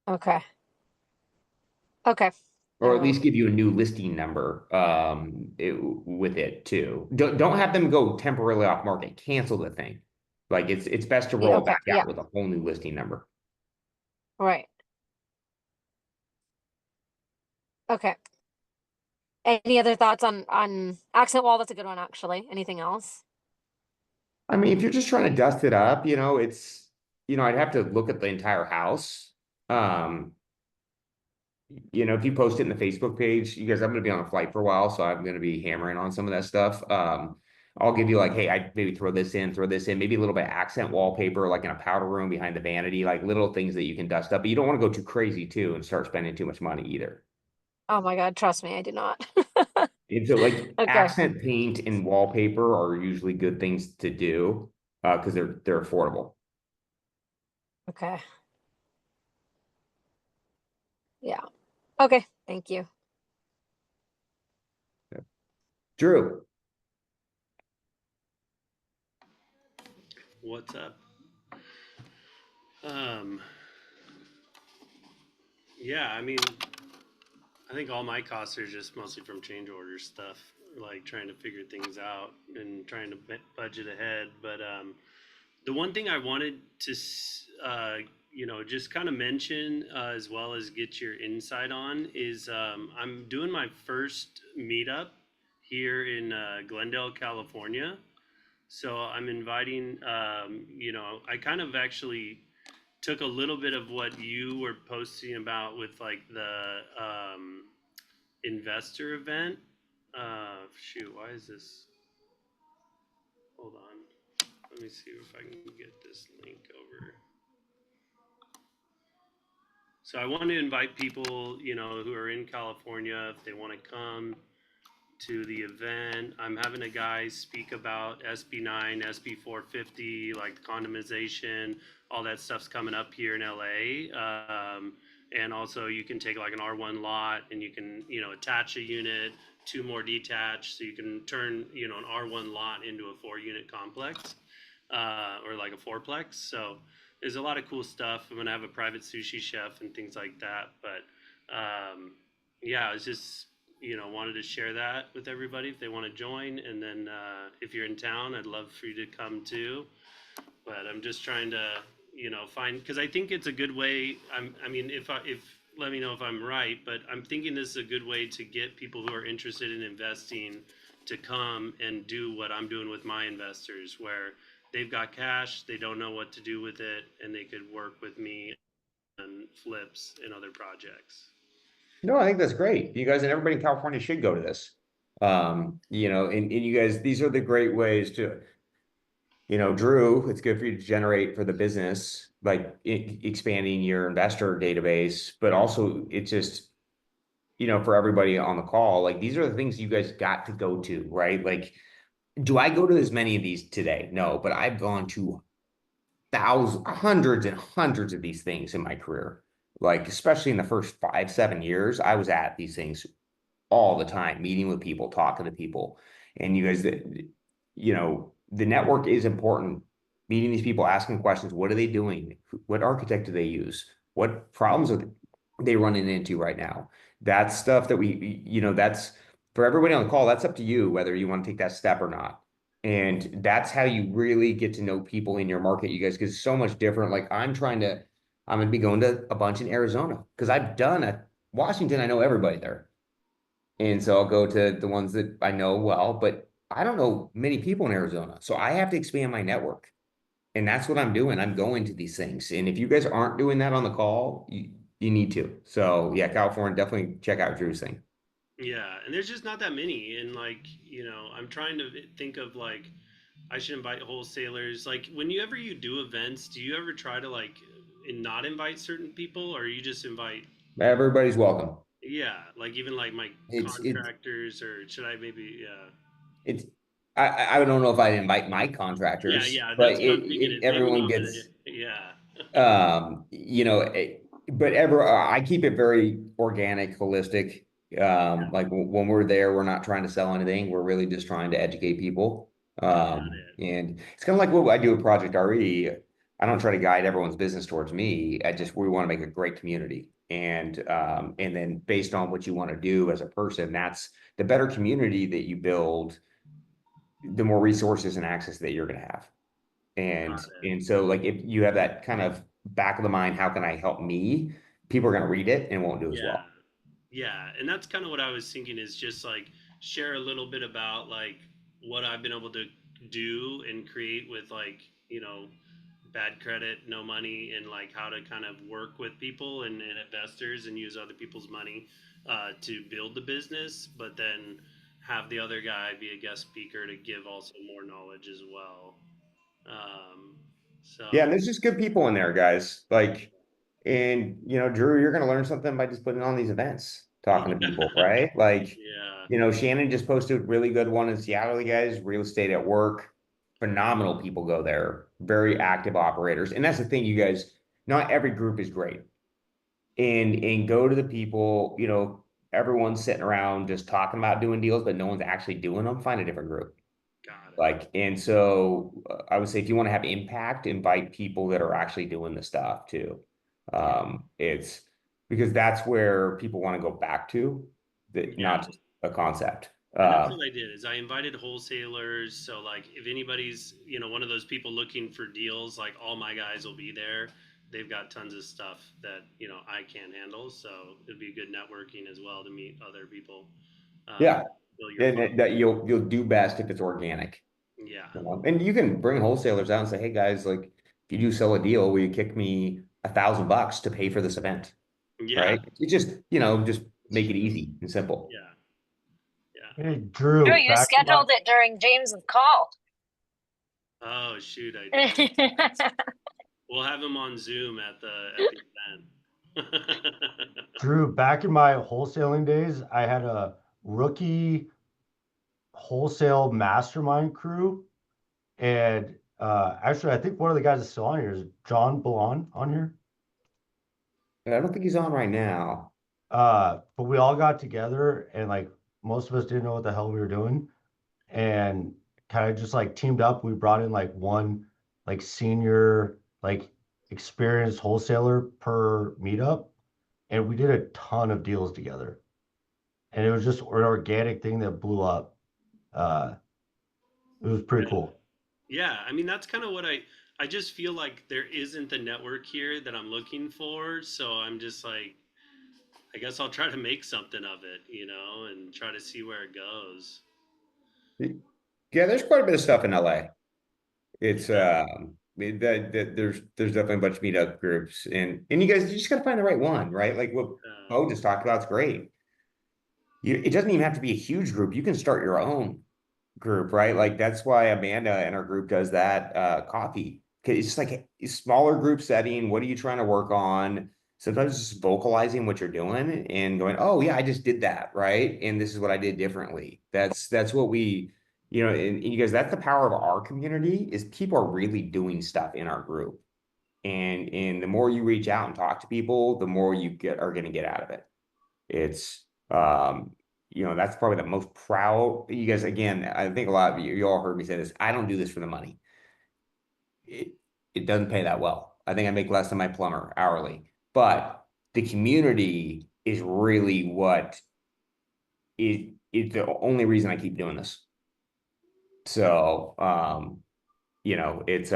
Okay. Okay. I or at will. least give you a new listing number with it too. Don't have them go temporarily off market. Cancel the thing. Like, it's best to roll it Okay. back Yeah. out with a whole new listing number. Right. Okay. Any other thoughts on accent wall? That's a good one, actually. Anything else? I mean, if you're just trying to dust it up, I'd have to look at the entire house. Um, if you post it in the Facebook page, you guys, I'm going to be on a flight for a while, so I'm going to be hammering on some of that stuff. I'll give you like, hey, I maybe throw this in, maybe a little bit of accent wallpaper, like in a powder room behind the vanity, like little things that you can dust up, but you don't want to go too crazy too and start spending too much money either. Oh my God, trust me, I do not. And so, like, Okay. accent paint and wallpaper are usually good things to do, because they're affordable. Okay. Yeah. Okay. Thank you. Drew. What's up? Yeah, I mean, I think all my costs are just mostly from change order stuff, like trying to figure things out and trying to budget ahead. But the one thing I wanted to, just kind of mention, as well as get your insight on, is I'm doing my first meetup here in Glendale, California. So I'm inviting, I kind of actually took a little bit of what you were posting about with like the investor event. Shoot, why is this? Hold on. Let me see if I can get this link over. So I want to invite people, who are in California, if they want to come to the event. I'm having a guy speak about SB9, SB450, like the condomization, all that stuff's coming up here in LA. And also you can take like an R1 lot and you can, attach a unit, two more detached, so you can turn, an R1 lot into a 4-unit complex, or like a fourplex. So there's a lot of cool stuff. I'm gonna have a private sushi chef and things like that. But yeah, it's just wanted to share that with everybody if they want to join. And then if you're in town, I'd love for you to come too. But I'm just trying to, find, because I think it's a good way. If let me know if I'm right, but I'm thinking this is a good way to get people who are interested in investing to come and do what I'm doing with my investors, where they've got cash, they don't know what to do with it, and they could work with me on flips and other projects. No, I think that's great. You guys and everybody in California should go to this. And you guys, these are the great ways to, Drew, it's good for you to generate for the business, like expanding your investor database, but also it's just, for everybody on the call, like these are the things you guys got to go to, right? Like, do I go to as many of these today? No, but I've gone to thousands, hundreds and hundreds of these things in my career. Like, especially in the first 5, 7 years, I was at these things all the time, meeting with people, talking to people. And you guys, the network is important. Meeting these people, asking questions. What are they doing? What architect do they use? What problems are they running into right now? That's stuff that that's for everybody on the call. That's up to you whether you want to take that step or not. And that's how you really get to know people in your market, you guys, because it's so much different. Like I'm going to be going to a bunch in Arizona because I've done a Washington. I know everybody there. And so I'll go to the ones that I know well, but I don't know many people in Arizona. So I have to expand my network. And that's what I'm doing. I'm going to these things. And if you guys aren't doing that on the call, you need to. So yeah, California, definitely check out Drew's thing. Yeah, and there's just not that many. And like, I'm trying to think of like I should invite wholesalers. Like whenever you do events, do you ever try to like not invite certain people, or you just invite? Everybody's welcome. Yeah, like even like my It's contractors, or should I maybe? Yeah. it's I don't know if I'd invite my Yeah, contractors, yeah, but that's what I'm thinking. Is maybe everyone not. gets Yeah. um you know but I keep it very organic, holistic. Like when we're there, we're not trying to sell anything, we're really just trying to educate people. Got it. And it's kind of like what I do with Project RE. I don't try to guide everyone's business towards me. We want to make a great community, and then based on what you want to do as a person, that's the better community that you build, the more resources and access that you're going to have. Got it. And so like if you have that kind of back of the mind, how can I help me? People are going to read it and won't do as Yeah. well. Yeah, and that's kind of what I was thinking, is just like share a little bit about like what I've been able to do and create with like, bad credit, no money, and like how to kind of work with people and investors and use other people's money to build the business, but then have the other guy be a guest speaker to give also more knowledge as well. Um, Yeah, and so there's just good people in there, guys. Like, and Drew, you're going to learn something by just putting on these events, talking to people, right? Like, yeah, Shannon just posted a really good one in Seattle, you guys, real estate at work. Phenomenal people go there, very active operators. And that's the thing, you guys, not every group is great. And go to the people, everyone's sitting around just talking about doing deals, but no one's actually doing them. Find a different group. got it. Like, and so I would say if you want to have impact, invite people that are actually doing the stuff too. Yeah. It's because that's where people want to go back to, Yeah. not just a concept. And that's what I did is I invited wholesalers. So like if anybody's, one of those people looking for deals, like all my guys will be there. They've got tons of stuff that, I can't handle. So it'd be good networking as well to meet other people. Yeah. Fill your And funnel. that you'll do best if it's organic. Yeah. And you can bring wholesalers out and say, hey guys, like if you do sell a deal, will you kick me $1,000 to pay for this event? Yeah. Right? It just, just make it easy and simple. Yeah. Yeah. Hey, Drew, Drew, you back to my, scheduled it during James's call. Oh shoot, I did. We'll have him on Zoom at the event. Drew, back in my wholesaling days, I had a rookie wholesale mastermind crew. And actually, I think one of the guys that's still on here is John Ballon on here. I don't think he's on right now. But we all got together and like most of us didn't know what the hell we were doing. And kind of just like teamed up. We brought in like one like senior, like experienced wholesaler per meetup. And we did a ton of deals together. And it was just an organic thing that blew up. It was pretty cool. Yeah, I mean that's kind of what I just feel like there isn't the network here that I'm looking for, so I'm just like I guess I'll try to make something of it, and try to see where it goes. Yeah, there's quite a bit of stuff in LA. It's Yeah. there's definitely a bunch of meetup groups and you guys you just gotta find the right one, right? Like what Bo just talked about is great. It doesn't even have to be a huge group. You can start your own group, right? Like that's why Amanda in our group does that coffee. 'Cause it's just like a smaller group setting. What are you trying to work on? Sometimes just vocalizing what you're doing and going, oh yeah, I just did that, right? And this is what I did differently. That's what we, and you guys, that's the power of our community is people are really doing stuff in our group. And the more you reach out and talk to people, the more you are gonna get out of it. It's that's probably the most proud you guys again, I think a lot of you all heard me say this. I don't do this for the money. It it doesn't pay that well. I think I make less than my plumber hourly, but the community is really what is the only reason I keep doing this. So it's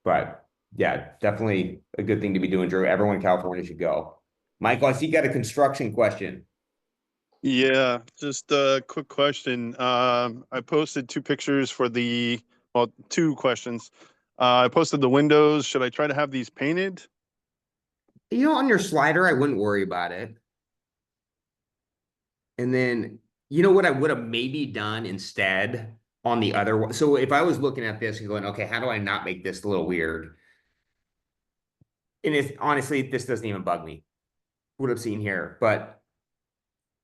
but yeah, definitely a good thing to be doing, Drew. Everyone in California should go. Michael, I see you got a construction question. Yeah, just a quick question. I posted two pictures for two questions. I posted the windows. Should I try to have these painted? On your slider, I wouldn't worry about it. And then, you know what I would have maybe done instead on the other one? So if I was looking at this and going, okay, how do I not make this a little weird? And it's honestly, this doesn't even bug me. What I've seen here, but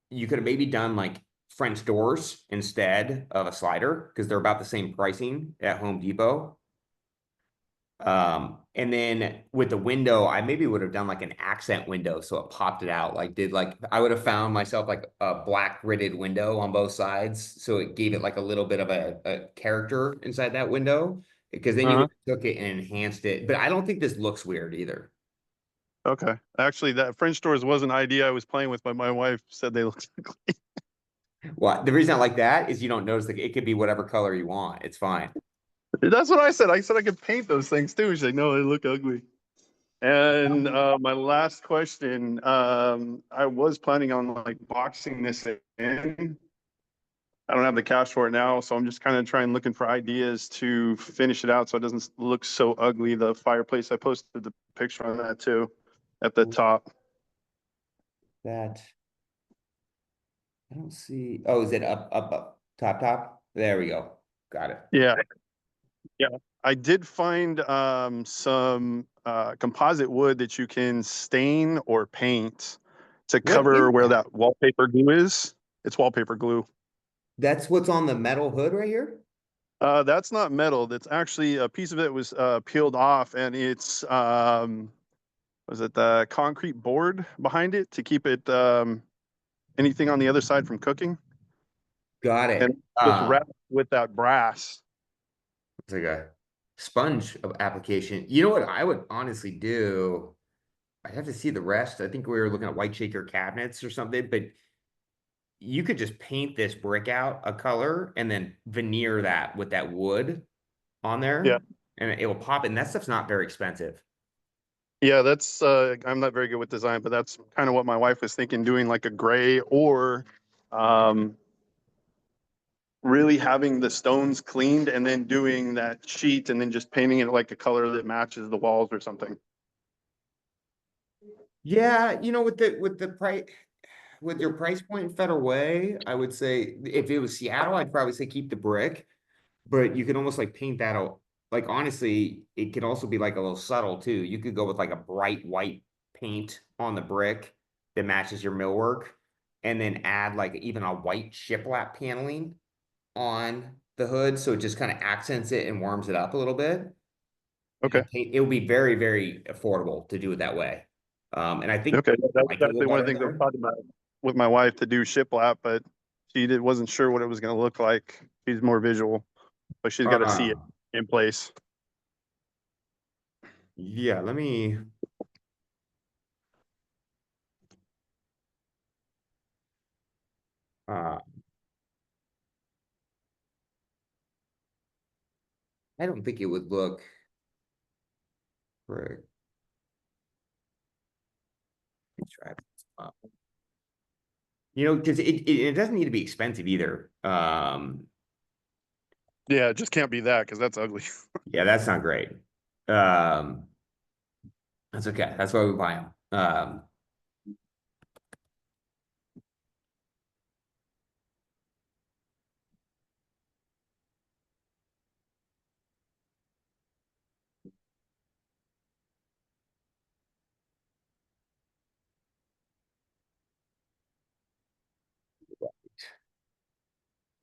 you could have maybe done like French doors instead of a slider because they're about the same pricing at Home Depot. And then with the window, I maybe would have done like an accent window so it popped it out. I would have found myself like a black gridded window on both sides. So it gave it like a little bit of a character inside that window because then you took it and enhanced it. But I don't think this looks weird either. Okay. Actually, that French doors was an idea I was playing with, but my wife said they looked ugly. Well, the reason I like that is you don't notice that it could be whatever color you want. It's fine. That's what I said. I said I could paint those things too. She's like, no, they look ugly. And my last question, I was planning on like boxing this in. I don't have the cash for it now, so I'm just kind of looking for ideas to finish it out so it doesn't look so ugly. The fireplace, I posted the picture on that too at the top. That I don't see. Oh, is it up, top? There we go. Got it. Yeah. Yeah. I did find some composite wood that you can stain or paint to cover where that wallpaper glue is. It's wallpaper glue. That's what's on the metal hood right here? That's not metal. That's actually a piece of it was peeled off, and it's was it the concrete board behind it to keep it anything on the other side from cooking? Got it. And just wrapped with that brass. It's like a sponge of application. You know what I would honestly do? I have to see the rest. I think we were looking at white shaker cabinets or something, but you could just paint this brick out a color and then veneer that with that wood on Yeah. there, and it will pop. And that stuff's not very expensive. Yeah, that's I'm not very good with design, but that's kind of what my wife was thinking, doing like a gray or really having the stones cleaned and then doing that sheet and then just painting it like a color that matches the walls or something. Yeah, you know, with the price, with your price point in Federal Way, I would say if it was Seattle, I'd probably say keep the brick, but you can almost like paint that out. Like honestly, it could also be like a little subtle too. You could go with like a bright white paint on the brick that matches your millwork, and then add like even a white shiplap paneling on the hood, so it just kind of accents it and warms it up a little bit. Okay. It will be very, very affordable to do it that way. And I think Okay. That's like it a little definitely one of the better things I've there. thought about with my wife to do shiplap, but wasn't sure what it was going to look like. She's more visual, but she's got to see it in place. Yeah, let me. I don't think it would look right. Let's try it. You know, because it doesn't need to be expensive either. Yeah, it just can't be that because that's ugly. Yeah, that's not great. That's okay. That's why we buy them.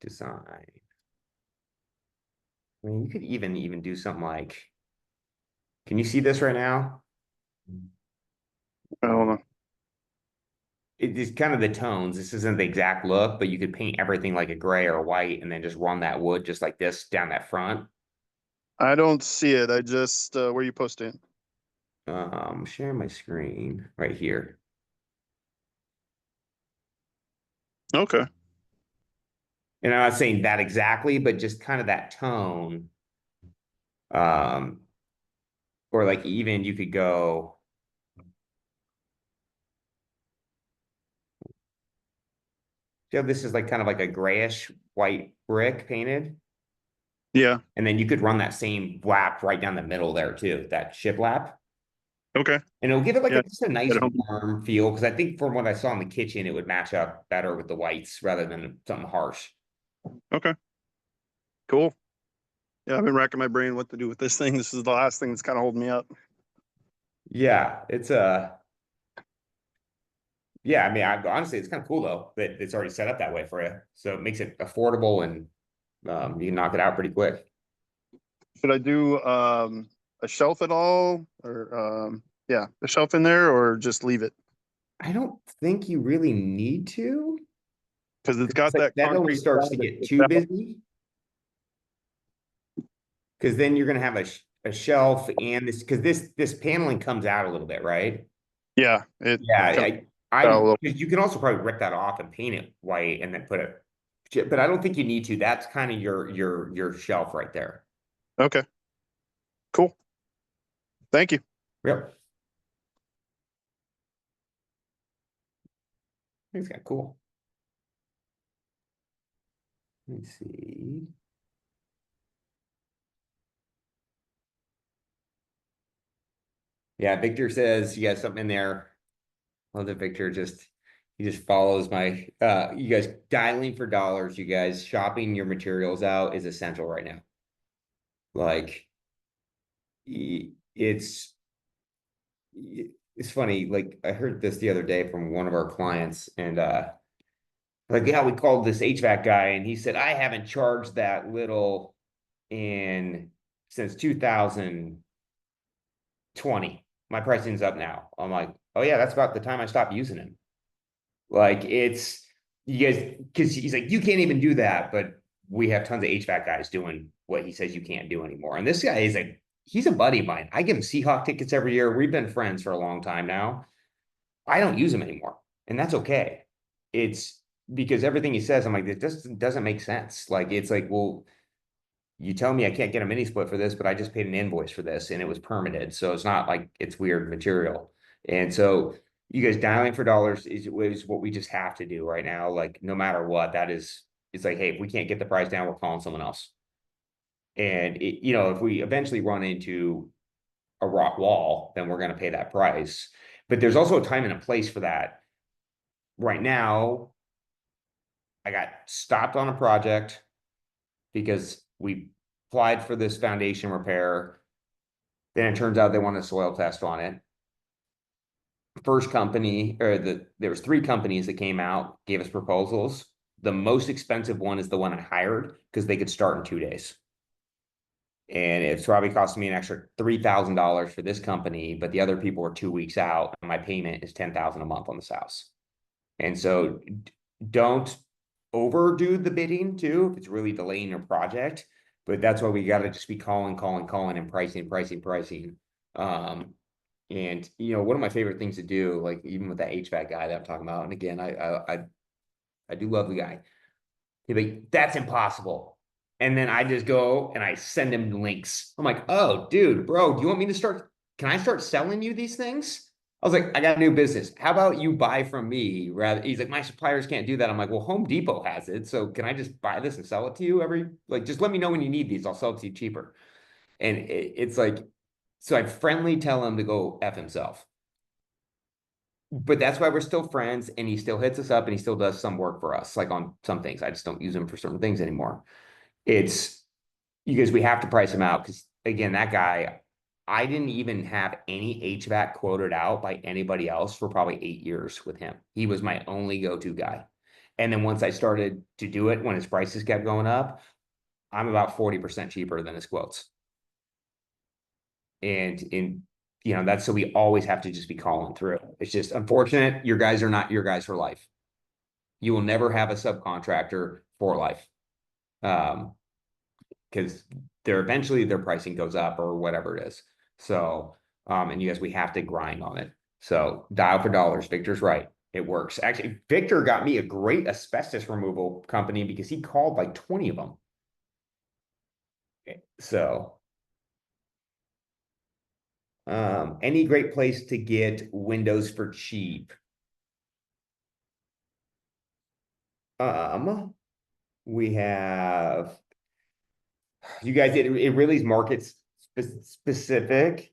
Design. I mean, you could even do something like, can you see this right now? I don't know. It's kind of the tones. This isn't the exact look, but you could paint everything like a gray or white and then just run that wood just like this down that front. I don't see it. I just where you posting? Share my screen right here. Okay. And I'm not saying that exactly, but just kind of that tone. Or like even you could go. Yeah, this is like kind of like a grayish white brick painted. Yeah. And then you could run that same lap right down the middle there too, that shiplap. Okay. And it'll give it like Yeah. just a nice At home. warm feel, because I think from what I saw in the kitchen, it would match up better with the whites rather than something harsh. Okay. Cool. Yeah, I've been racking my brain what to do with this thing. This is the last thing that's kind of holding me up. Yeah, it's yeah, I mean, honestly, it's kind of cool though that it's already set up that way for you. So it makes it affordable, and you can knock it out pretty quick. Should I do a shelf at all, or yeah, a shelf in there, or just leave it I don't think you really need to, because it's got like that that always concrete starts slab to that get sits too out. busy. Because then you're gonna have a shelf and this paneling comes out a little bit, right? Yeah, it Yeah, comes I out a little. you can also probably rip that off and paint it white and then put it, but I don't think you need to. That's kind of your shelf right there. Okay, cool. Thank you. Yep. It's kind of cool. Let me see. Yeah, Victor says you got something in there. Love that Victor he just follows my you guys dialing for dollars, you guys shopping your materials out is essential right now. Like it's it's funny, like I heard this the other day from one of our clients, and like yeah, we called this HVAC guy and he said, I haven't charged that little in since 2020. My pricing's up now. I'm like, oh yeah, that's about the time I stopped using him. Like it's you guys, because he's like, you can't even do that, but we have tons of HVAC guys doing what he says you can't do anymore. And this guy is a he's a buddy of mine. I give him Seahawk tickets every year. We've been friends for a long time now. I don't use him anymore, and that's okay. It's because everything he says, I'm like, it just doesn't make sense. Like, it's like, well, you tell me I can't get a mini split for this, but I just paid an invoice for this and it was permitted. So it's not like it's weird material. And so you guys dialing for dollars is what we just have to do right now. Like, no matter what, that is, it's like, hey, if we can't get the price down, we're calling someone else. And if we eventually run into a rock wall, then we're going to pay that price. But there's also a time and a place for that. Right now, I got stopped on a project because we applied for this foundation repair. Then it turns out they want a soil test on it. First company, there was 3 companies that came out, gave us proposals. The most expensive one is the one I hired because they could start in 2 days. And it's probably costing me an extra $3,000 for this company, but the other people were 2 weeks out, and my payment is $10,000 a month on this house. And so don't overdo the bidding too, if it's really delaying your project. But that's why we got to just be calling and pricing. And one of my favorite things to do, like even with that HVAC guy that I'm talking about, and again, I do love the guy. He'd be like, that's impossible. And then I just go and I send him links. I'm like, oh, dude, bro, do you want me to can I start selling you these things? I was like, I got a new business. How about you buy from me? Rather, he's like, my suppliers can't do that. I'm like, well, Home Depot has it. So can I just buy this and sell it to you just let me know when you need these. I'll sell it to you cheaper. And it's like, so I friendly tell him to go F himself. But that's why we're still friends, and he still hits us up and he still does some work for us, like on some things. I just don't use him for certain things anymore. It's because we have to price him out because, again, that guy, I didn't even have any HVAC quoted out by anybody else for probably 8 years with him. He was my only go-to guy. And then once I started to do it, when his prices kept going up, I'm about 40% cheaper than his quotes. And that's, so we always have to just be calling through. It's just unfortunate. Your guys are not your guys for life. You will never have a subcontractor for life. Because eventually their pricing goes up or whatever it is. So, and you guys, we have to grind on it. So dial for dollars. Victor's right. It works. Actually, Victor got me a great asbestos removal company because he called like 20 of them. So, any great place to get windows for cheap? We have, you guys, it really is market specific.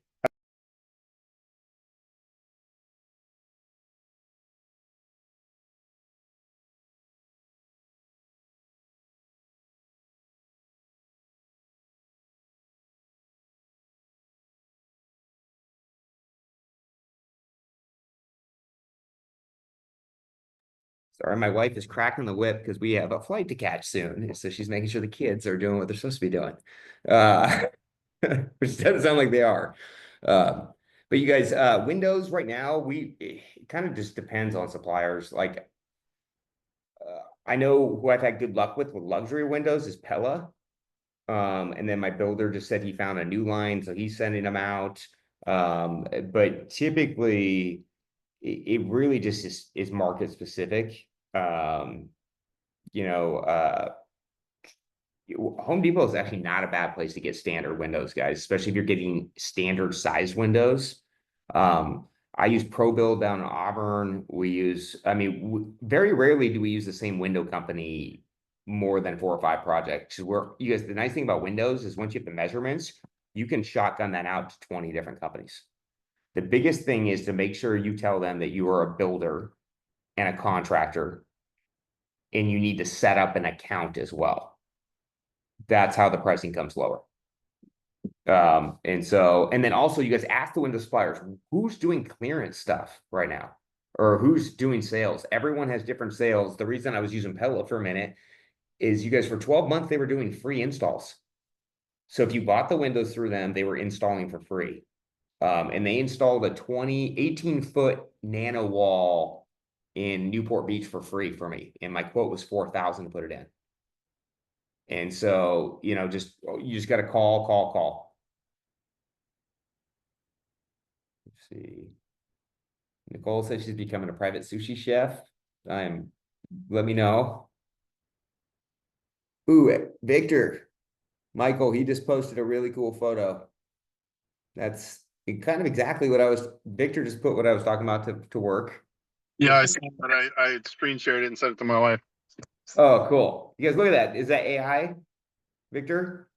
Sorry, my wife is cracking the whip because we have a flight to catch soon. So she's making sure the kids are doing what they're supposed to be doing. Which doesn't sound like they are. But you guys, Windows right now, it kind of just depends on suppliers. Like, I know who I've had good luck with luxury windows is Pella. And then my builder just said he found a new line, so he's sending them out. But typically, it really just is market specific. Home Depot is actually not a bad place to get standard windows, guys, especially if you're getting standard size windows. I use ProBuild down in Auburn. Very rarely do we use the same window company more than 4 or 5 projects. You guys, the nice thing about windows is once you have the measurements, you can shotgun that out to 20 different companies. The biggest thing is to make sure you tell them that you are a builder and a contractor, and you need to set up an account as well. That's how the pricing comes lower. And then also you guys ask the window suppliers, who's doing clearance stuff right now? Or who's doing sales? Everyone has different sales. The reason I was using Pella for a minute is you guys, for 12 months, they were doing free installs. So if you bought the windows through them, they were installing for free. And they installed a 18-foot nano wall in Newport Beach for free for me. And my quote was $4,000 to put it in. And so, you just got to call. see. Nicole says she's becoming a private sushi chef. Let me know. Ooh, Victor, Michael, he just posted a really cool photo. That's kind of exactly what Victor just put what I was talking about to work. Yeah, I saw that. I screen shared it and sent it to my wife. Oh, cool. You guys look at that. Is that AI, Victor?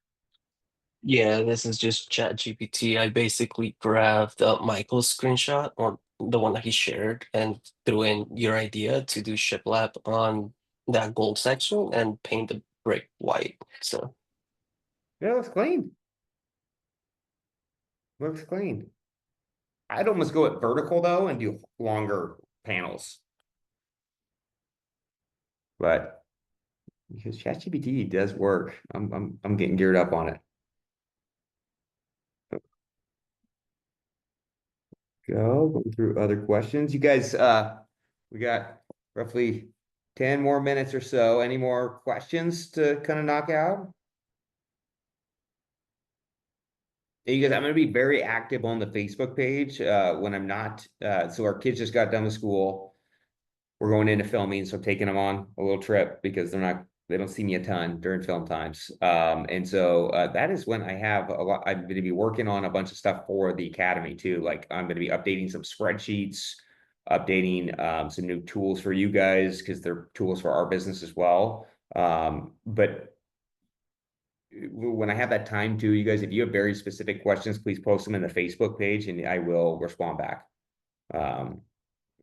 Yeah, this is just ChatGPT. I basically grabbed Michael's screenshot on the one that he shared and threw in your idea to do shiplap on that gold section and paint the brick white. So Yeah, it looks clean. Looks clean. I'd almost go at vertical though and do longer panels. But because ChatGPT does work, I'm getting geared up on it. Going through other questions. You guys, we got roughly 10 more minutes or so. Any more questions to kind of knock out? Hey, you guys, I'm going to be very active on the Facebook page when I'm not. So our kids just got done with school. We're going into filming, so I'm taking them on a little trip because they don't see me a ton during film times. And so that is when I have a lot. I'm going to be working on a bunch of stuff for the academy too. Like I'm going to be updating some spreadsheets, updating some new tools for you guys because they're tools for our business as well. But when I have that time too, you guys, if you have very specific questions, please post them in the Facebook page and I will respond back.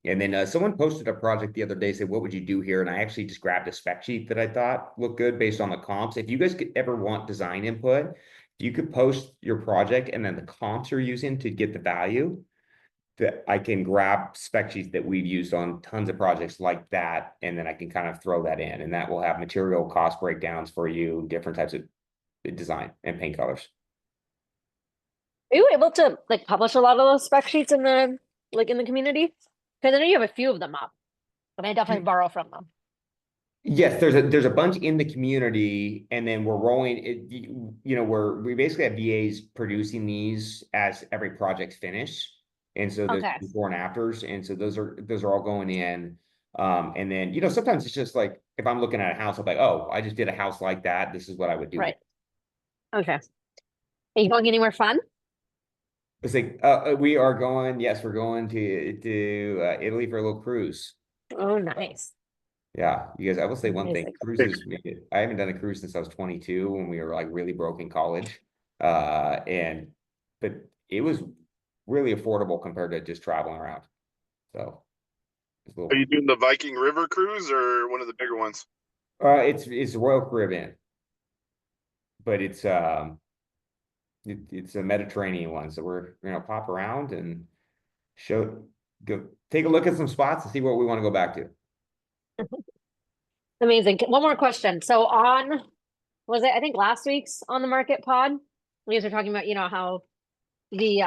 And then someone posted a project the other day, said, what would you do here? And I actually just grabbed a spec sheet that I thought looked good based on the comps. If you guys could ever want design input, you could post your project and then the comps you're using to get the value that I can grab spec sheets that we've used on tons of projects like that. And then I can kind of throw that in and that will have material cost breakdowns for you, different types of design and paint colors. Are you able to like publish a lot of those spec sheets in the community? Because I know you have a few of them up, but I definitely borrow from them. Yes, there's a bunch in the community, and then we're rolling it. We basically have VAs producing these as every project's finished, and so there's Okay. before and afters, and so those are all going in. And then sometimes it's just like if I'm looking at a house, I'm like, oh, I just did a house like that. This is what I would do. Right. Okay. Are you going anywhere fun? It's like we are going. Yes, we're going to Italy for a little cruise. Oh, nice. Yeah, because I will say one thing, Amazing. cruises, I haven't done a cruise since I was 22 when we were like really broke in college. But it was really affordable compared to just traveling around. So it's a Are little, you doing the Viking River cruise or one of the bigger ones? it's Royal Caribbean, but it's a Mediterranean one. So we're pop around and go take a look at some spots and see what we want to go back to. Amazing. One more question. So was it, I think last week's On the Market pod, we guys were talking about, how the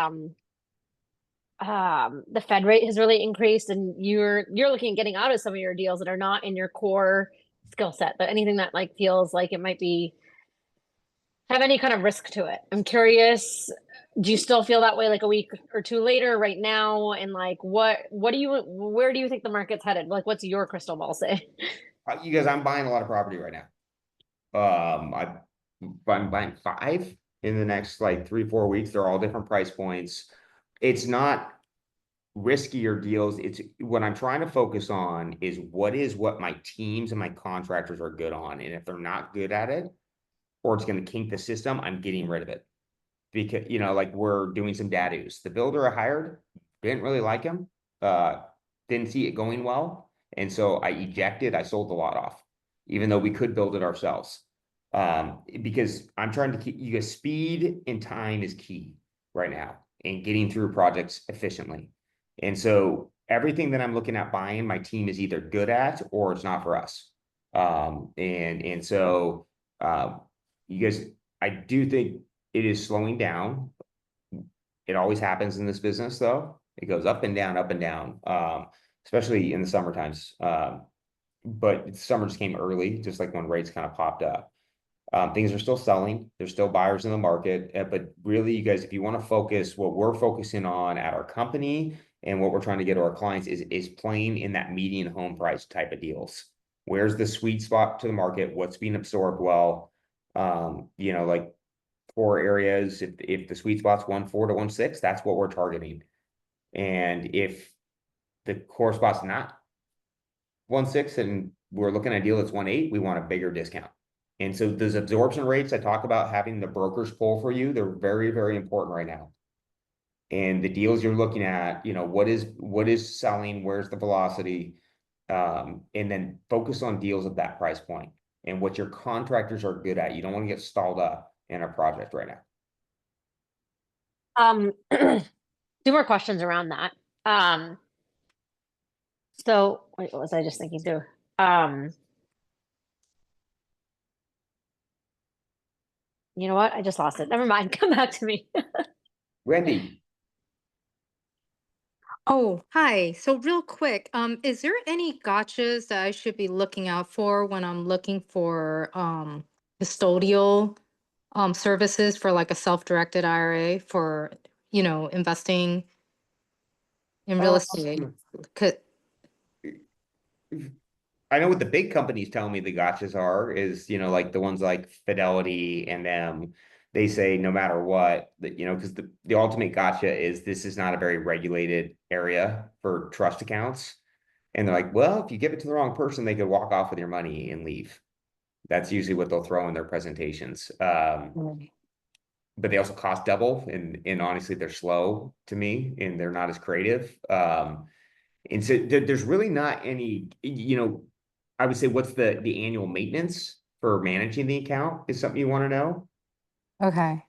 Fed rate has really increased and you're looking at getting out of some of your deals that are not in your core skill set, but anything that like feels like it might have any kind of risk to it. I'm curious, do you still feel that way like a week or two later right now? And like where do you think the market's headed? Like what's your crystal ball say? You guys, I'm buying a lot of property right now. I'm buying 5 in the next like 3-4 weeks. They're all different price points. It's not riskier deals. It's what I'm trying to focus on is what my teams and my contractors are good on. And if they're not good at it, or it's going to kink the system, I'm getting rid of it. Because, like we're doing some dados. The builder I hired didn't really like him, didn't see it going well. And so I sold the lot off, even though we could build it ourselves. Because I'm trying to keep you guys, speed and time is key right now and getting through projects efficiently. And so everything that I'm looking at buying, my team is either good at or it's not for us. And so you guys, I do think it is slowing down. It always happens in this business, though. It goes up and down, especially in the summer times. But summer just came early, just like when rates kind of popped up. Things are still selling. There's still buyers in the market, but really, you guys, if you want to focus, what we're focusing on at our company and what we're trying to get to our clients is playing in that median home price type of deals. Where's the sweet spot to the market? What's being absorbed well? Like core areas. If the sweet spot's 1.4 to 1.6, that's what we're targeting. And if the core spot's not 1.6 and we're looking at a deal that's 1.8, we want a bigger discount. And so those absorption rates I talk about having the brokers pull for you, they're very, very important right now. And the deals you're looking at, what is selling, where's the velocity, and then focus on deals at that price point and what your contractors are good at. You don't want to get stalled up in a project right now. Two more questions around that. So wait, what was I just thinking through? You know what? I just lost it. Never mind. Come back to me. Wendy, Oh, hi. So real quick, is there any gotchas that I should be looking out for when I'm looking for custodial services for like a self-directed IRA for, investing in real estate? Could, I know what the big companies tell me the gotchas are is, like the ones like Fidelity and them, they say no matter what, that, because the ultimate gotcha is this is not a very regulated area for trust accounts. And they're like, well, if you give it to the wrong person, they could walk off with your money and leave. That's usually what they'll throw in their presentations. But they also cost double, and honestly, they're slow to me, and they're not as creative. And so there's really not any, I would say what's the annual maintenance for managing the account is something you want to know. okay.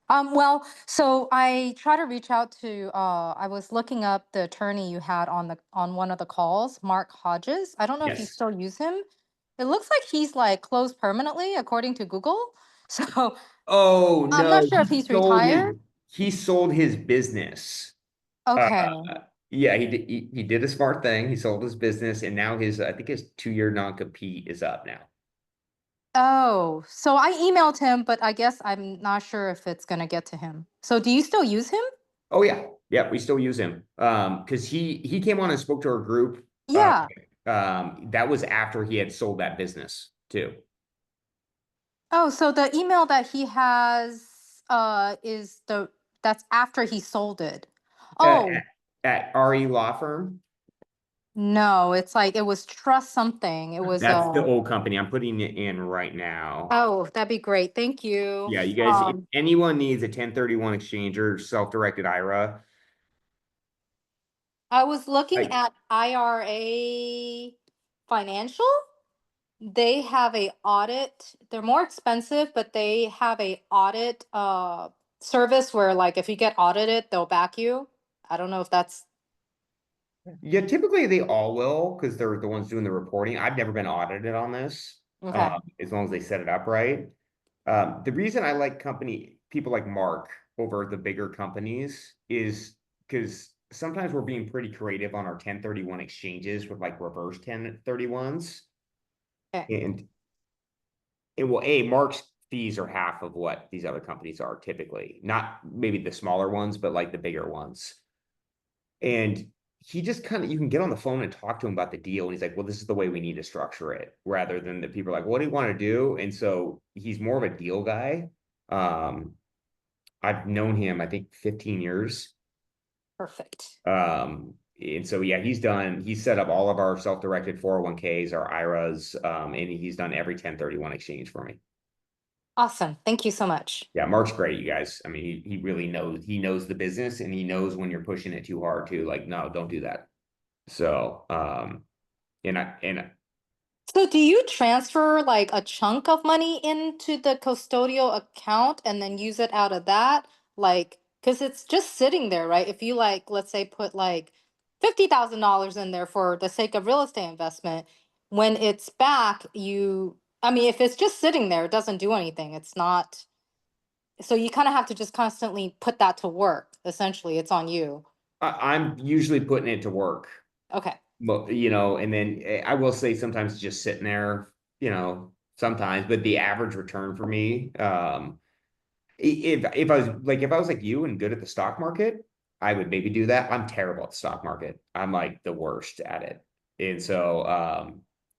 Well, so I try to reach out to, I was looking up the attorney you had on one of the calls, Mark Hodges. I don't know if you Yes. still use him. It looks like he's like closed permanently according to Google. So Oh I'm no, not sure if he's retired. he sold his business. Uh, Okay. yeah, he did a smart thing. He sold his business, and now I think his 2-year non-compete is up now. Oh, so I emailed him, but I guess I'm not sure if it's gonna get to him. So do you still use him? Oh yeah, we still use him. Because he came on and spoke to our group. Yeah. That was after he had sold that business too. Oh, so the email that he has is that's after he sold it. Uh, Oh, at RE Law Firm. no, it's like it was trust something. It was That's the old company. I'm putting it in right now. oh, that'd be great. Thank you. Yeah, you guys, if anyone needs a 1031 exchange or self-directed IRA, I was looking like, at IRA Financial. They have a audit. They're more expensive, but they have a audit service where like if you get audited, they'll back you. I don't know if that's yeah, typically they all will because they're the ones doing the reporting. I've never been audited on this, okay. as long as they set it up right. The reason I like people like Mark over the bigger companies is because sometimes we're being pretty creative on our 1031 exchanges with like reverse 1031s. Okay. And Mark's fees are half of what these other companies are typically, not maybe the smaller ones, but like the bigger ones. And he just you can get on the phone and talk to him about the deal. And he's like, well, this is the way we need to structure it, rather than the people are like, what do you want to do? And so he's more of a deal guy. I've known him, I think 15 years. Perfect. And so, yeah, he's set up all of our self-directed 401ks, our IRAs, and he's done every 1031 exchange for me. Awesome. Thank you so much. Yeah, Mark's great, you guys. I mean, he really knows the business, and he knows when you're pushing it too hard too. Like, no, don't do that. So, and So do you transfer like a chunk of money into the custodial account and then use it out of that? Like, because it's just sitting there, right? If you like, let's say put like $50,000 in there for the sake of real estate investment, when it's back, I mean, if it's just sitting there, it doesn't do anything. It's not, so you kind of have to just constantly put that to work. Essentially, it's on you. I'm usually putting it to work. Okay. But and then I will say sometimes just sitting there, sometimes, but the average return for me, if I was like you and good at the stock market, I would maybe do that. I'm terrible at the stock market. I'm like the worst at it. And so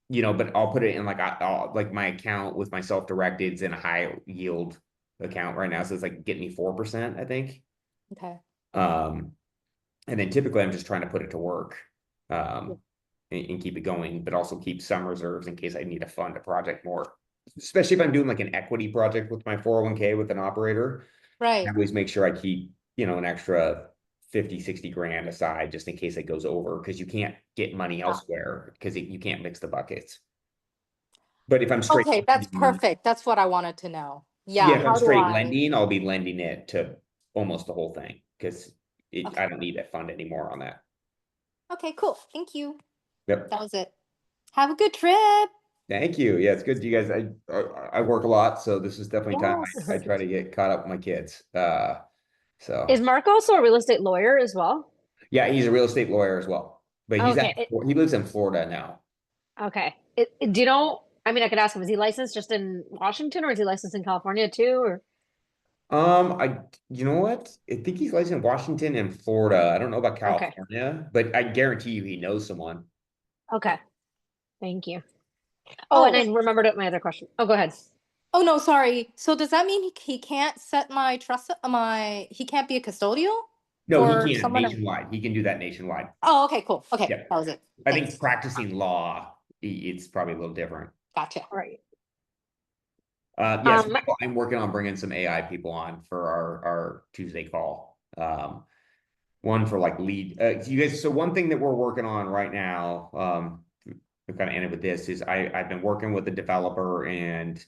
but I'll put it in like I'll like my account with my self-directed is in a high yield account right now. So it's like get me 4%, I think. Okay. Um, and then typically I'm just trying to put it to work. And keep it going, but also keep some reserves in case I need to fund a project more. Especially if I'm doing like an equity project with my 401k with an operator. I Right. always make sure I keep, an extra 50, 60 grand aside just in case it goes over because you can't get money elsewhere because you can't mix the buckets. But if I'm straight Okay, that's lending, perfect. That's what I wanted to know. yeah, Yeah, if I'm how do straight I? lending, I'll be lending it to almost the whole thing because Okay. I don't need that fund anymore on that. Okay, cool. Thank you. Yep. That was it. Have a good trip. Thank you. Yeah, it's good. You guys, I work a lot, so this is definitely time Yes. I try to get caught up with my kids. Is So Mark also a real estate lawyer as well? yeah, he's a real estate lawyer as well, but Okay. he lives in Florida now. Okay. Do you know? I mean, I could ask him. Is he licensed just in Washington, or is he licensed in California too? Or You know what? I think he's licensed in Washington and Florida. I don't know about okay. California, but I guarantee you he knows someone. Okay. Thank you. Oh, and I remembered what my other question. Oh, go ahead. Oh no, sorry. So does that mean he can't set my trust he can't be a custodial No, he for can't someone? nationwide. He can do that nationwide. Oh, okay, cool. Okay, Yeah. that was it. I Thanks. think practicing law, it's probably a little different. Gotcha. All right. Yes, I'm working on bringing some AI people on for our Tuesday call. One for like lead, you guys. So one thing that we're working on right now, we kind of ended with this is I've been working with a developer and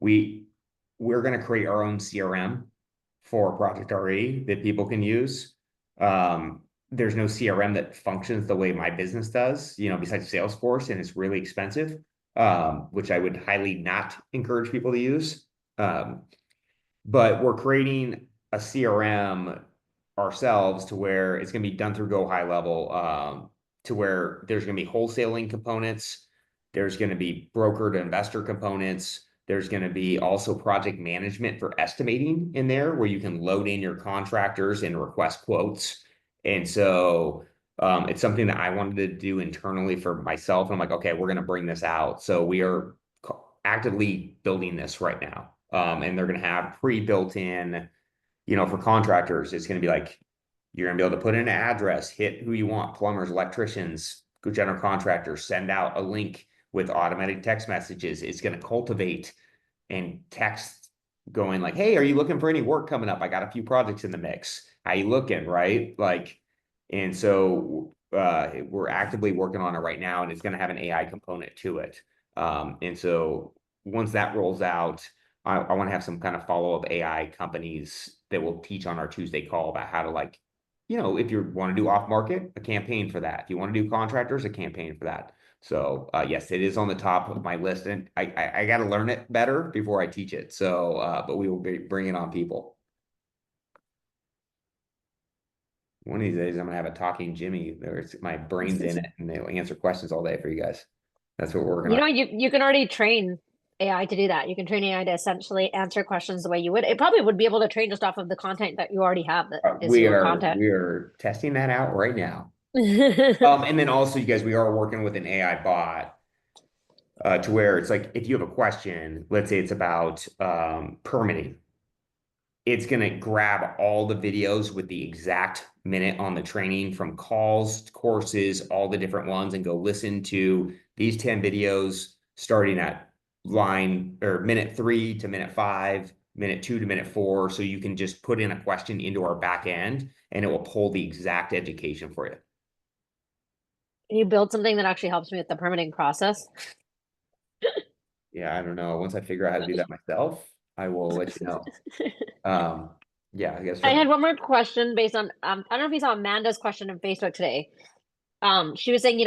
we we're going to create our own CRM for Project RE that people can use. There's no CRM that functions the way my business does, besides Salesforce, and it's really expensive, which I would highly not encourage people to use. But we're creating a CRM ourselves to where it's going to be done through Go High Level, to where there's going to be wholesaling components, there's going to be broker to investor components, there's going to be also project management for estimating in there where you can load in your contractors and request quotes. And so it's something that I wanted to do internally for myself. And I'm like, okay, we're going to bring this out. So we are actively building this right now. And they're going to have pre-built in, for contractors, it's going to be like, you're going to be able to put in an address, hit who you want, plumbers, electricians, general contractors, send out a link with automatic text messages. It's going to cultivate and text going like, hey, are you looking for any work coming up? I got a few projects in the mix. How you looking? Right? Like, and so we're actively working on it right now, and it's going to have an AI component to it. And so once that rolls out, I want to have some kind of follow-up AI companies that will teach on our Tuesday call about how to if you want to do off market, a campaign for that. If you want to do contractors, a campaign for that. So yes, it is on the top of my list, and I got to learn it better before I teach it. So, but we will be bringing on people. One of these days, I'm gonna have a talking Jimmy. There's my brain's in it, and they'll answer questions all day for you guys. That's what we're working on. You can already train AI to do that. You can train AI to essentially answer questions the way you would. It probably would be able to train just off of the content that you already have that is We your are content. testing that out right now. And then also, you guys, we are working with an AI bot to where it's like if you have a question, let's say it's about permitting, it's going to grab all the videos with the exact minute on the training from calls, courses, all the different ones, and go listen to these 10 videos starting at line or minute 3 to minute 5, minute 2 to minute 4. So you can just put in a question into our back end and it will pull the exact education for you. Can you build something that actually helps me with the permitting process? Yeah, I don't know. Once I figure out how to do that myself, I will let you know. Yeah, I guess I had one more question based on I don't know if you saw Amanda's question on Facebook today. She was saying,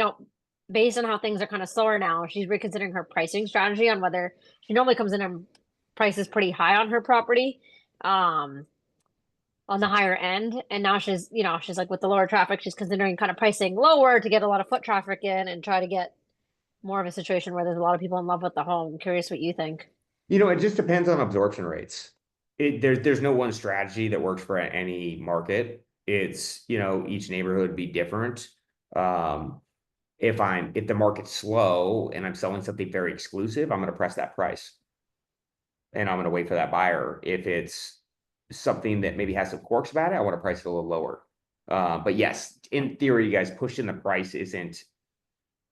based on how things are kind of slower now, she's reconsidering her pricing strategy on whether she normally comes in and prices pretty high on her property, on the higher end. And now she's like with the lower traffic, she's considering kind of pricing lower to get a lot of foot traffic in and try to get more of a situation where there's a lot of people in love with the home. I'm curious what you think. You know, it just depends on absorption rates. There's no one strategy that works for any market. It's, you know, each neighborhood would be different. If the market's slow and I'm selling something very exclusive, I'm going to press that price. And I'm going to wait for that buyer. If it's something that maybe has some quirks about it, I want to price it a little lower. But yes, in theory, you guys, pushing the price isn't,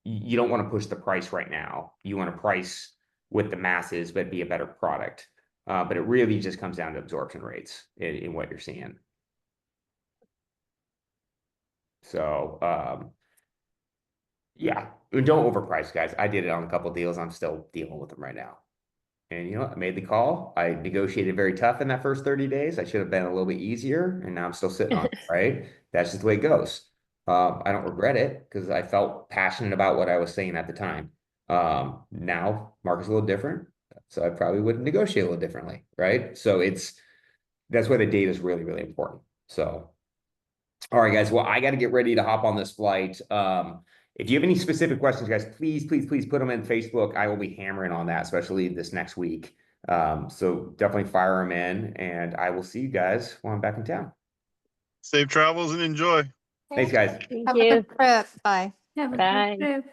you don't want to push the price right now. You want to price with the masses, but be a better product. But it really just comes down to absorption rates in what you're seeing. So, yeah, don't overprice, guys. I did it on a couple deals. I'm still dealing with them right now. And you know, I made the call. I negotiated very tough in that first 30 days. I should have been a little bit easier, and now I'm still sitting on it, right? That's just the way it goes. I don't regret it because I felt passionate about what I was saying at the time. Now market's a little different, so I probably would negotiate a little differently, right? So that's why the data is really, really important. So, all right, guys. Well, I got to get ready to hop on this flight. If you have any specific questions, guys, please put them in Facebook. I will be hammering on that, especially this next week. So definitely fire them in, and I will see you guys when I'm back in town. Safe travels and enjoy. Thanks, guys. Thank Have a you. good trip. Bye. Have a Bye. good trip.